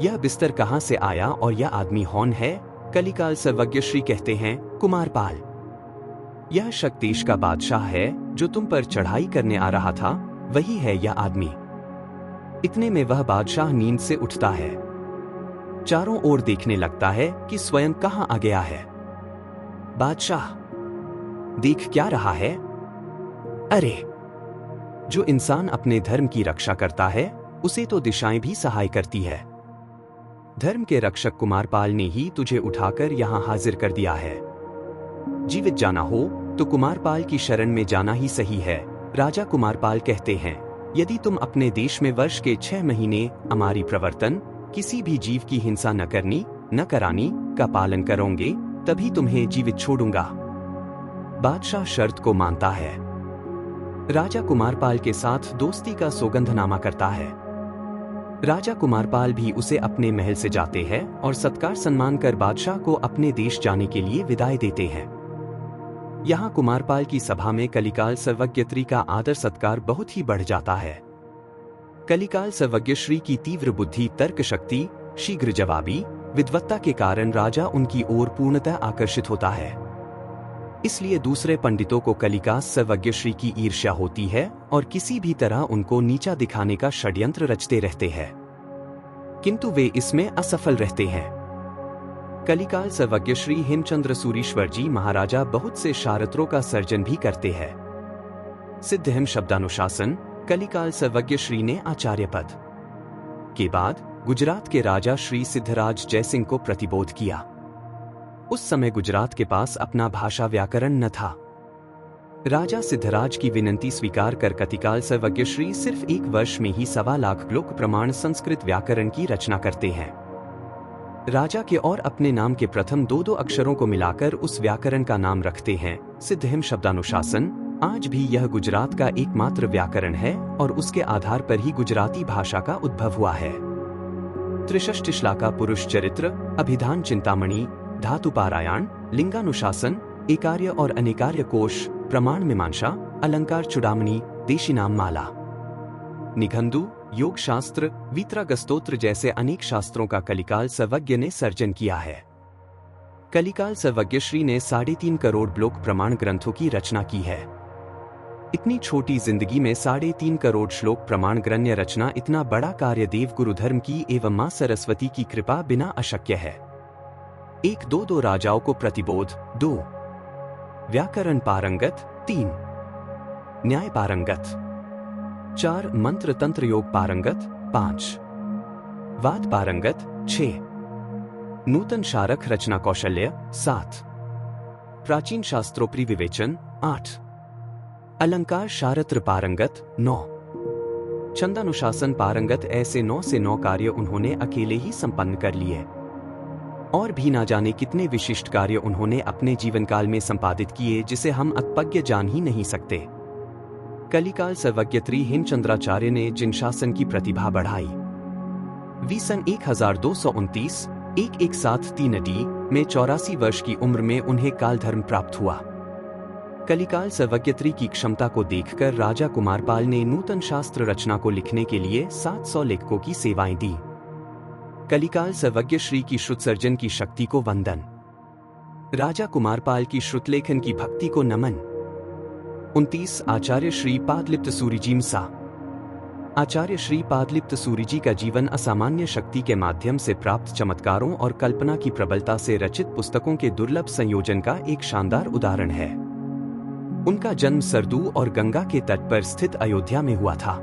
A: यह बिस्तर कहां से आया और यह आदमी कौन है? कलिकाल सर्वज्ञ श्री कहते हैं, कुमारपाल, यह शक देश का बादशाह है जो तुम पर चढ़ाई करने आ रहा था, वही है यह आदमी। इतने में वह बादशाह नींद से उठता है, चारों ओर देखने लगता है कि स्वयं कहां आ गया है। बादशाह, देख क्या रहा है? अरे, जो इंसान अपने धर्म की रक्षा करता है उसे तो दिशाएं भी सहाय करती है। धर्म के रक्षक कुमारपाल ने ही तुझे उठाकर यहां हाजिर कर दिया है। जीवित जाना हो तो कुमारपाल की शरण में जाना ही सही है। राजा कुमारपाल कहते हैं, यदि तुम अपने देश में वर्ष के 6 महीने हमारी प्रवर्तन, किसी भी जीव की हिंसा न करनी न करानी का पालन करोगे, तभी तुम्हें जीवित छोड़ूंगा। बादशाह शर्त को मानता है। राजा कुमारपाल के साथ दोस्ती का सौगंधनामा करता है। राजा कुमारपाल भी उसे अपने महल से जाते हैं और सत्कार सम्मान कर बादशाह को अपने देश जाने के लिए विदाई देते हैं। यहाँ कुमारपाल की सभा में कलिकाल सर्वज्ञत्री का आदर सत्कार बहुत ही बढ़ जाता है। कलिकाल सर्वज्ञ श्री की तीव्र बुद्धि, तर्क शक्ति, शीघ्र जवाबी विद्वत्ता के कारण राजा उनकी ओर पूर्णतः आकर्षित होता है। इसलिए दूसरे पंडितों को कलिकाल सर्वज्ञ श्री की ईर्ष्या होती है और किसी भी तरह उनको नीचा दिखाने का षड्यंत्र रचते रहते हैं, किंतु वे इसमें असफल रहते हैं। कलिकाल सर्वज्ञ श्री हेमचंद्र सूरीश्वर जी महाराजा बहुत से शारत्रों का सर्जन भी करते हैं। सिद्धहेम शब्दानुशासन कलिकाल सर्वज्ञ श्री ने आचार्य पद के बाद गुजरात के राजा श्री सिद्धराज जयसिंह को प्रतिबोध किया। उस समय गुजरात के पास अपना भाषा व्याकरण न था। राजा सिद्धराज की विनंती स्वीकार कर कलिकाल सर्वज्ञ श्री सिर्फ 1 वर्ष में ही 1.25 लाख श्लोक प्रमाण संस्कृत व्याकरण की रचना करते हैं। राजा के और अपने नाम के प्रथम 2 अक्षरों को मिलाकर उस व्याकरण का नाम रखते हैं सिद्धहेम शब्दानुशासन। आज भी यह गुजरात का एकमात्र व्याकरण है और उसके आधार पर ही गुजराती भाषा का उद्भव हुआ है। त्रिषष्टि श्लोका पुरुष चरित्र, अभिधान चिंतामणि, धातु पारायण, लिंगानुशासन, एकार्य और अनेकार्य कोश, प्रमाण मीमांसा, अलंकार चूड़ामणि, देशीनाम माला, निघंदु, योग शास्त्र, वीतरागस्तोत्र जैसे अनेक शास्त्रों का कलिकाल सर्वज्ञ ने सर्जन किया है। कलिकाल सर्वज्ञ श्री ने 3.5 करोड़ श्लोक प्रमाण ग्रंथों की रचना की है। इतनी छोटी जिंदगी में 3.5 करोड़ श्लोक प्रमाण ग्रंथ रचना इतना बड़ा कार्य देव गुरु धर्म की एवं मां सरस्वती की कृपा बिना अशक्य है। 1-2 राजाओं को प्रतिबोध, 2 व्याकरण पारंगत, 3 न्याय पारंगत, 4 मंत्र तंत्र योग पारंगत, 5 वाद पारंगत, 6 नूतन शारक रचना कौशल्य, 7 प्राचीन शास्त्रोपरि विवेचन, 8 अलंकार शारत्र पारंगत, 9 छंदानुशासन पारंगत। ऐसे 9 से 9 कार्य उन्होंने अकेले ही संपन्न कर लिए और भी ना जाने कितने विशिष्ट कार्य उन्होंने अपने जीवन काल में संपादित किए जिसे हम अल्पज्ञ जान ही नहीं सकते। कलिकाल सर्वज्ञत्री हेमचंद्राचार्य ने जिन शासन की प्रतिभा बढ़ाई, वी सन 1229 1173 डी में 84 वर्ष की उम्र में उन्हें कालधर्म प्राप्त हुआ। कलिकाल सर्वज्ञत्री की क्षमता को देखकर राजा कुमारपाल ने नूतन शास्त्र रचना को लिखने के लिए 700 लेखकों की सेवाएं दी। कलिकाल सर्वज्ञ श्री की श्रुतसर्जन की शक्ति को वंदन। राजा कुमारपाल की श्रुतलेखन की भक्ति को नमन। 29 आचार्य श्री पादलिप्त सूरिजी मसा। आचार्य श्री पादलिप्त सूरिजी का जीवन असामान्य शक्ति के माध्यम से प्राप्त चमत्कारों और कल्पना की प्रबलता से रचित पुस्तकों के दुर्लभ संयोजन का एक शानदार उदाहरण है। उनका जन्म सरदू और गंगा के तट पर स्थित अयोध्या में हुआ था।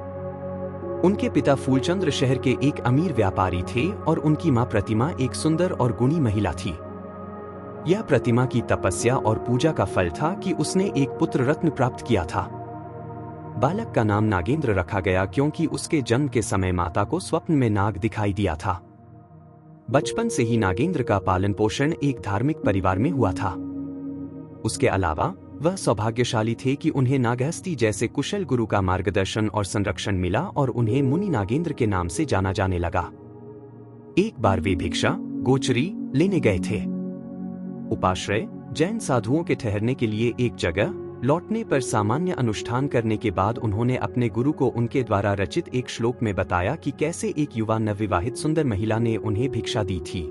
A: उनके पिता फूलचंद्र शहर के एक अमीर व्यापारी थे और उनकी मां प्रतिमा एक सुंदर और गुणी महिला थी। यह प्रतिमा की तपस्या और पूजा का फल था कि उसने एक पुत्र रत्न प्राप्त किया था। बालक का नाम नागेंद्र रखा गया क्योंकि उसके जन्म के समय माता को स्वप्न में नाग दिखाई दिया था। बचपन से ही नागेंद्र का पालन पोषण एक धार्मिक परिवार में हुआ था। उसके अलावा वह सौभाग्यशाली थे कि उन्हें नागहस्ती जैसे कुशल गुरु का मार्गदर्शन और संरक्षण मिला और उन्हें मुनि नागेंद्र के नाम से जाना जाने लगा। एक बार वे भिक्षा गोचरी लेने गए थे। उपाश्रय जैन साधुओं के ठहरने के लिए एक जगह लौटने पर सामान्य अनुष्ठान करने के बाद उन्होंने अपने गुरु को उनके द्वारा रचित एक श्लोक में बताया कि कैसे एक युवा नवविवाहित सुंदर महिला ने उन्हें भिक्षा दी थी।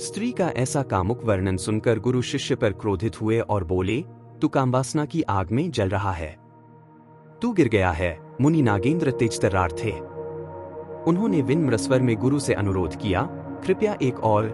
A: स्त्री का ऐसा कामुक वर्णन सुनकर गुरु शिष्य पर क्रोधित हुए और बोले, तू कामवासना की आग में जल रहा है, तू गिर गया है। मुनि नागेंद्र तेजतर्रार थे। उन्होंने विनम्र स्वर में गुरु से अनुरोध किया, कृपया एक और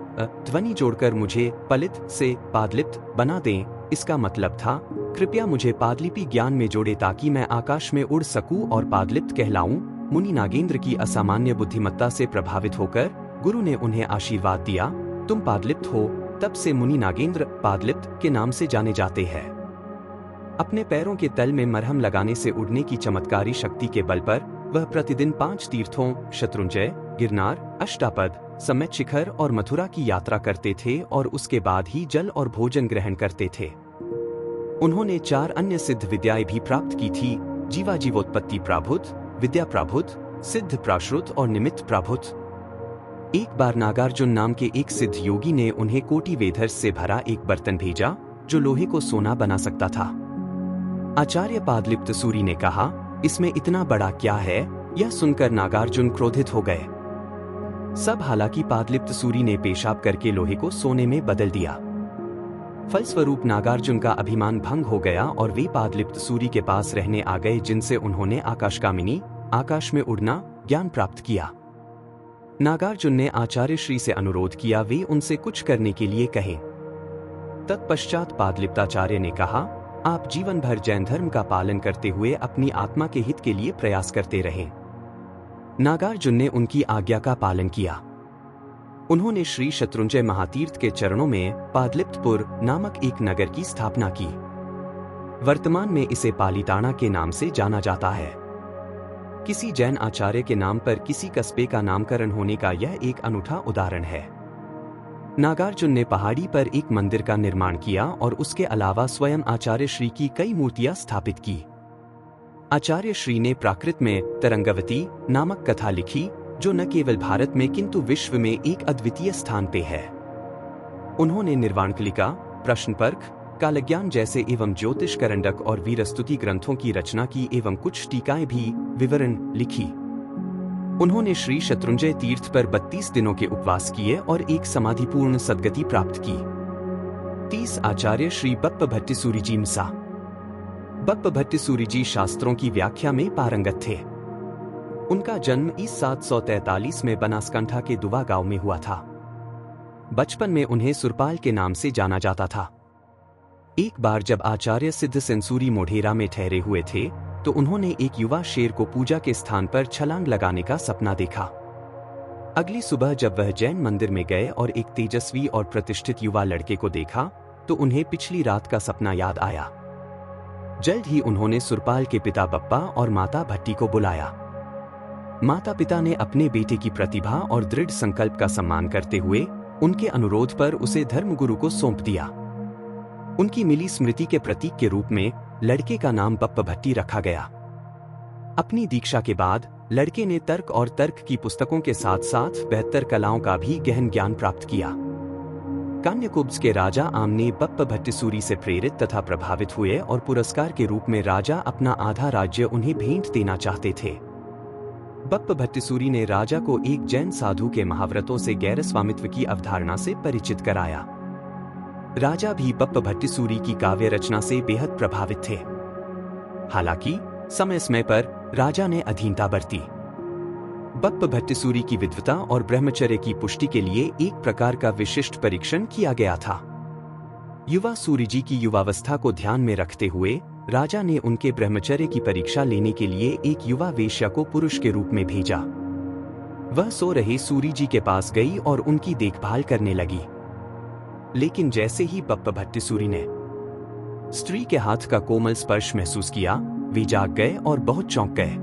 A: ध्वनि जोड़कर मुझे पलित से पादलिप्त बना दें। इसका मतलब था, कृपया मुझे पादलिपि ज्ञान में जोड़े ताकि मैं आकाश में उड़ सकूं और पादलिप्त कहलाऊं। मुनि नागेंद्र की असामान्य बुद्धिमत्ता से प्रभावित होकर गुरु ने उन्हें आशीर्वाद दिया, तुम पादलिप्त हो। तब से मुनि नागेंद्र पादलिप्त के नाम से जाने जाते हैं। अपने पैरों के तल में मरहम लगाने से उड़ने की चमत्कारी शक्ति के बल पर वह प्रतिदिन 5 तीर्थों शत्रुंजय, गिरनार, अष्टापद, समेत शिखर और मथुरा की यात्रा करते थे और उसके बाद ही जल और भोजन ग्रहण करते थे। उन्होंने 4 अन्य सिद्ध विद्याएं भी प्राप्त की थी, जीवा जीवोत्पत्ति प्राभुत, विद्या प्राभुत, सिद्ध प्राश्रुत और निमित्त प्राभुत। एक बार नागार्जुन नाम के एक सिद्ध योगी ने उन्हें कोटि वेधर्स से भरा एक बर्तन भेजा जो लोहे को सोना बना सकता था। आचार्य पादलिप्त सूरी ने कहा, इसमें इतना बड़ा क्या है? यह सुनकर नागार्जुन क्रोधित हो गए। सब हालांकि पादलिप्त सूरी ने पेशाब करके लोहे को सोने में बदल दिया। फलस्वरूप नागार्जुन का अभिमान भंग हो गया और वे पादलिप्त सूरी के पास रहने आ गए, जिनसे उन्होंने आकाशकामिनी, आकाश में उड़ना, ज्ञान प्राप्त किया। नागार्जुन ने आचार्य श्री से अनुरोध किया वे उनसे कुछ करने के लिए कहें। तत्पश्चात पादलिप्ताचार्य ने कहा, आप जीवन भर जैन धर्म का पालन करते हुए अपनी आत्मा के हित के लिए प्रयास करते रहें। नागार्जुन ने उनकी आज्ञा का पालन किया। उन्होंने श्री शत्रुंजय महातीर्थ के चरणों में पादलिप्तपुर नामक एक नगर की स्थापना की। वर्तमान में इसे पालीताना के नाम से जाना जाता है। किसी जैन आचार्य के नाम पर किसी कस्बे का नामकरण होने का यह एक अनूठा उदाहरण है। नागार्जुन ने पहाड़ी पर एक मंदिर का निर्माण किया और उसके अलावा स्वयं आचार्य श्री की कई मूर्तियां स्थापित की। आचार्य श्री ने प्राकृत में तरंगवती नामक कथा लिखी, जो न केवल भारत में किंतु विश्व में एक अद्वितीय स्थान पे है। उन्होंने निर्वाणकलिका, प्रश्नपर्क, कालज्ञान जैसे एवं ज्योतिष करंडक और वीरस्तुति ग्रंथों की रचना की एवं कुछ टीकाएं भी विवरण लिखी। उन्होंने श्री शत्रुंजय तीर्थ पर 32 दिनों के उपवास किए और एक समाधिपूर्ण सद्गति प्राप्त की। 30 आचार्य श्री बप्प भट्टिसूरिजी मसा। बप्प भट्टिसूरिजी शास्त्रों की व्याख्या में पारंगत थे। उनका जन्म ईस 743 में बनासकांठा के दुवा गांव में हुआ था। बचपन में उन्हें सुरपाल के नाम से जाना जाता था। एक बार जब आचार्य सिद्ध सेंसूरी मोढेरा में ठहरे हुए थे तो उन्होंने एक युवा शेर को पूजा के स्थान पर छलांग लगाने का सपना देखा। अगली सुबह जब वह जैन मंदिर में गए और एक तेजस्वी और प्रतिष्ठित युवा लड़के को देखा तो उन्हें पिछली रात का सपना याद आया। जल्द ही उन्होंने सुरपाल के पिता बप्पा और माता भट्टी को बुलाया। माता पिता ने अपने बेटे की प्रतिभा और दृढ़ संकल्प का सम्मान करते हुए उनके अनुरोध पर उसे धर्मगुरु को सौंप दिया। उनकी मिली स्मृति के प्रतीक के रूप में लड़के का नाम बप्प भट्टी रखा गया। अपनी दीक्षा के बाद लड़के ने तर्क और तर्क की पुस्तकों के साथ साथ 72 कलाओं का भी गहन ज्ञान प्राप्त किया। कान्यकुब्ज के राजा आम ने बप्प भट्टिसूरी से प्रेरित तथा प्रभावित हुए और पुरस्कार के रूप में राजा अपना आधा राज्य उन्हें भेंट देना चाहते थे। बप्प भट्टिसूरी ने राजा को एक जैन साधु के महाव्रतों से गैर स्वामित्व की अवधारणा से परिचित कराया। राजा भी बप्प भट्टिसूरी की काव्य रचना से बेहद प्रभावित थे। हालांकि समय समय पर राजा ने अधीनता बरती। बप्प भट्टिसूरी की विद्वता और ब्रह्मचर्य की पुष्टि के लिए एक प्रकार का विशिष्ट परीक्षण किया गया था। युवा सूर्यजी की युवावस्था को ध्यान में रखते हुए राजा ने उनके ब्रह्मचर्य की परीक्षा लेने के लिए एक युवा वेश्या को पुरुष के रूप में भेजा। वह सो रहे सूर्यजी के पास गई और उनकी देखभाल करने लगी। लेकिन जैसे ही बप्प भट्टिसूरी ने स्त्री के हाथ का कोमल स्पर्श महसूस किया, वे जाग गए और बहुत चौंक गए।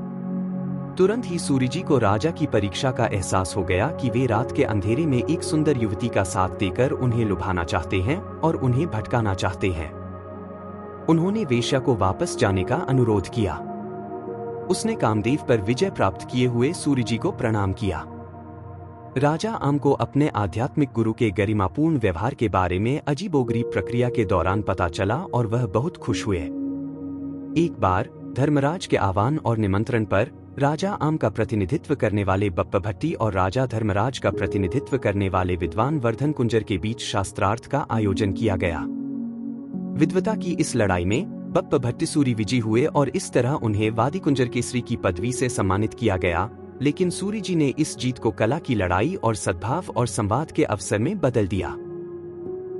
A: तुरंत ही सूर्यजी को राजा की परीक्षा का एहसास हो गया कि वे रात के अंधेरे में एक सुंदर युवती का साथ देकर उन्हें लुभाना चाहते हैं और उन्हें भटकाना चाहते हैं। उन्होंने वेश्या को वापस जाने का अनुरोध किया। उसने कामदेव पर विजय प्राप्त किए हुए सूर्यजी को प्रणाम किया। राजा आम को अपने आध्यात्मिक गुरु के गरिमापूर्ण व्यवहार के बारे में अजीबोगरीब प्रक्रिया के दौरान पता चला और वह बहुत खुश हुए। एक बार धर्मराज के आह्वान और निमंत्रण पर राजा आम का प्रतिनिधित्व करने वाले बप्प भट्टी और राजा धर्मराज का प्रतिनिधित्व करने वाले विद्वान वर्धन कुंजर के बीच शास्त्रार्थ का आयोजन किया गया। विद्वता की इस लड़ाई में बप्प भट्टिसूरी विजयी हुए और इस तरह उन्हें वादी कुंजर केसरी की पदवी से सम्मानित किया गया। लेकिन सूर्यजी ने इस जीत को कला की लड़ाई और सद्भाव और संवाद के अवसर में बदल दिया।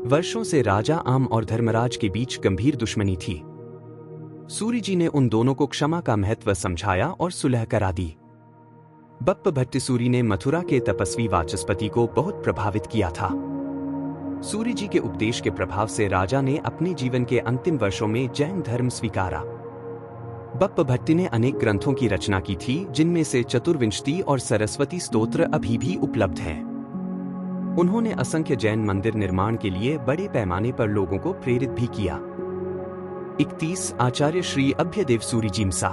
A: वर्षों से राजा आम और धर्मराज के बीच गंभीर दुश्मनी थी। सूर्यजी ने उन दोनों को क्षमा का महत्व समझाया और सुलह करा दी। बप्प भट्टिसूरी ने मथुरा के तपस्वी वाचस्पति को बहुत प्रभावित किया था। सूर्यजी के उपदेश के प्रभाव से राजा ने अपने जीवन के अंतिम वर्षों में जैन धर्म स्वीकारा। बप्प भट्टी ने अनेक ग्रंथों की रचना की थी, जिनमें से चतुर्विंशति और सरस्वती स्तोत्र अभी भी उपलब्ध हैं। उन्होंने असंख्य जैन मंदिर निर्माण के लिए बड़े पैमाने पर लोगों को प्रेरित भी किया। 31 आचार्य श्री अभ्यदेव सूरिजी मसा।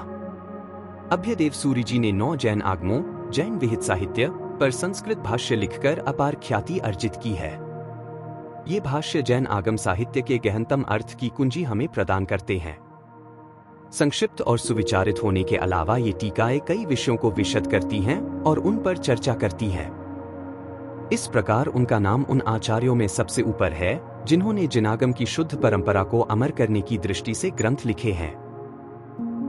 A: अभ्यदेव सूरिजी ने 9 जैन आगमों, जैन विहित साहित्य पर संस्कृत भाष्य लिखकर अपार ख्याति अर्जित की है। ये भाष्य जैन आगम साहित्य के गहनतम अर्थ की कुंजी हमें प्रदान करते हैं। संक्षिप्त और सुविचारित होने के अलावा ये टीकाएं कई विषयों को विशद करती हैं और उन पर चर्चा करती हैं। इस प्रकार उनका नाम उन आचार्यों में सबसे ऊपर है जिन्होंने जिनागम की शुद्ध परंपरा को अमर करने की दृष्टि से ग्रंथ लिखे हैं।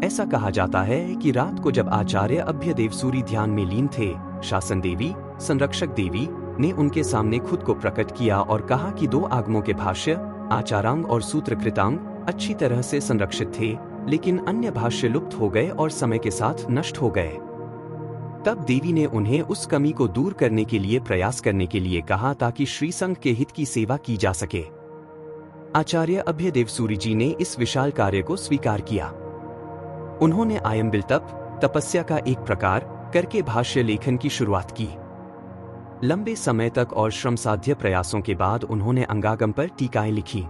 A: ऐसा कहा जाता है कि रात को जब आचार्य अभ्यदेव सूरी ध्यान में लीन थे, शासन देवी, संरक्षक देवी ने उनके सामने खुद को प्रकट किया और कहा कि 2 आगमों के भाष्य, आचारांग और सूत्रकृतांग अच्छी तरह से संरक्षित थे, लेकिन अन्य भाष्य लुप्त हो गए और समय के साथ नष्ट हो गए। तब देवी ने उन्हें उस कमी को दूर करने के लिए प्रयास करने के लिए कहा ताकि श्री संघ के हित की सेवा की जा सके। आचार्य अभ्यदेव सूरिजी ने इस विशाल कार्य को स्वीकार किया। उन्होंने आयम्बिल तपस्या का एक प्रकार करके भाष्य लेखन की शुरुआत की। लंबे समय तक और श्रमसाध्य प्रयासों के बाद उन्होंने अंगागम पर टीकाएं लिखी।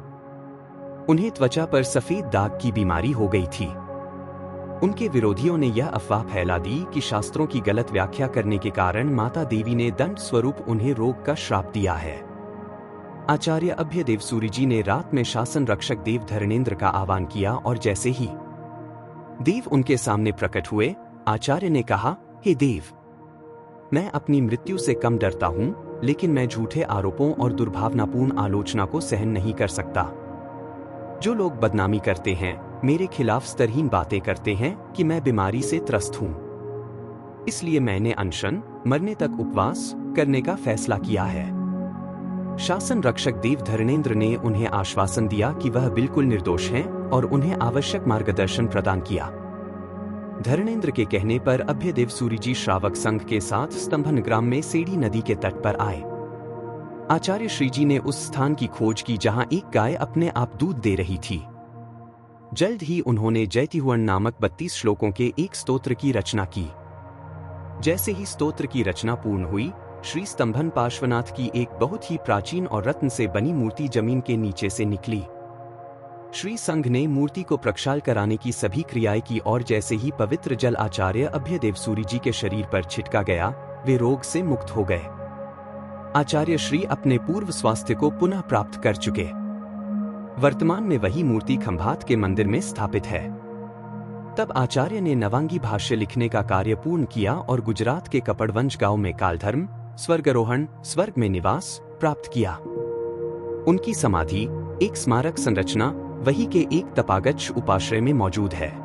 A: उन्हें त्वचा पर सफेद दाग की बीमारी हो गई थी। उनके विरोधियों ने यह अफवाह फैला दी कि शास्त्रों की गलत व्याख्या करने के कारण माता देवी ने दंड स्वरूप उन्हें रोग का श्राप दिया है। आचार्य अभ्यदेव सूरिजी ने रात में शासन रक्षक देव धरणेन्द्र का आह्वान किया और जैसे ही देव उनके सामने प्रकट हुए, आचार्य ने कहा, हे देव, मैं अपनी मृत्यु से कम डरता हूं, लेकिन मैं झूठे आरोपों और दुर्भावनापूर्ण आलोचना को सहन नहीं कर सकता। जो लोग बदनामी करते हैं, मेरे खिलाफ स्तरहीन बातें करते हैं कि मैं बीमारी से त्रस्त हूं। इसलिए मैंने अनशन, मरने तक उपवास करने का फैसला किया है। शासन रक्षक देव धरणेन्द्र ने उन्हें आश्वासन दिया कि वह बिल्कुल निर्दोष हैं और उन्हें आवश्यक मार्गदर्शन प्रदान किया। धरणेन्द्र के कहने पर अभ्यदेव सूरिजी श्रावक संघ के साथ स्तंभन ग्राम में सेड़ी नदी के तट पर आए। आचार्य श्रीजी ने उस स्थान की खोज की जहां एक गाय अपने आप दूध दे रही थी। जल्द ही उन्होंने जयतिहुअन नामक 32 श्लोकों के एक स्तोत्र की रचना की। जैसे ही स्तोत्र की रचना पूर्ण हुई, श्री स्तंभन पार्श्वनाथ की एक बहुत ही प्राचीन और रत्न से बनी मूर्ति जमीन के नीचे से निकली। श्री संघ ने मूर्ति को प्रक्षाल कराने की सभी क्रियाएं की और जैसे ही पवित्र जल आचार्य अभयदेव सूरी जी के शरीर पर छिटका गया, वे रोग से मुक्त हो गए। आचार्य श्री अपने पूर्व स्वास्थ्य को पुनः प्राप्त कर चुके। वर्तमान में वही मूर्ति खंभात के मंदिर में स्थापित है। तब आचार्य ने नवांगी भाष्य लिखने का कार्य पूर्ण किया और गुजरात के कपड़वंश गांव में कालधर्म, स्वर्गारोहण, स्वर्ग में निवास प्राप्त किया। उनकी समाधि, एक स्मारक संरचना, वही के एक तपागच्छ उपाश्रय में मौजूद है।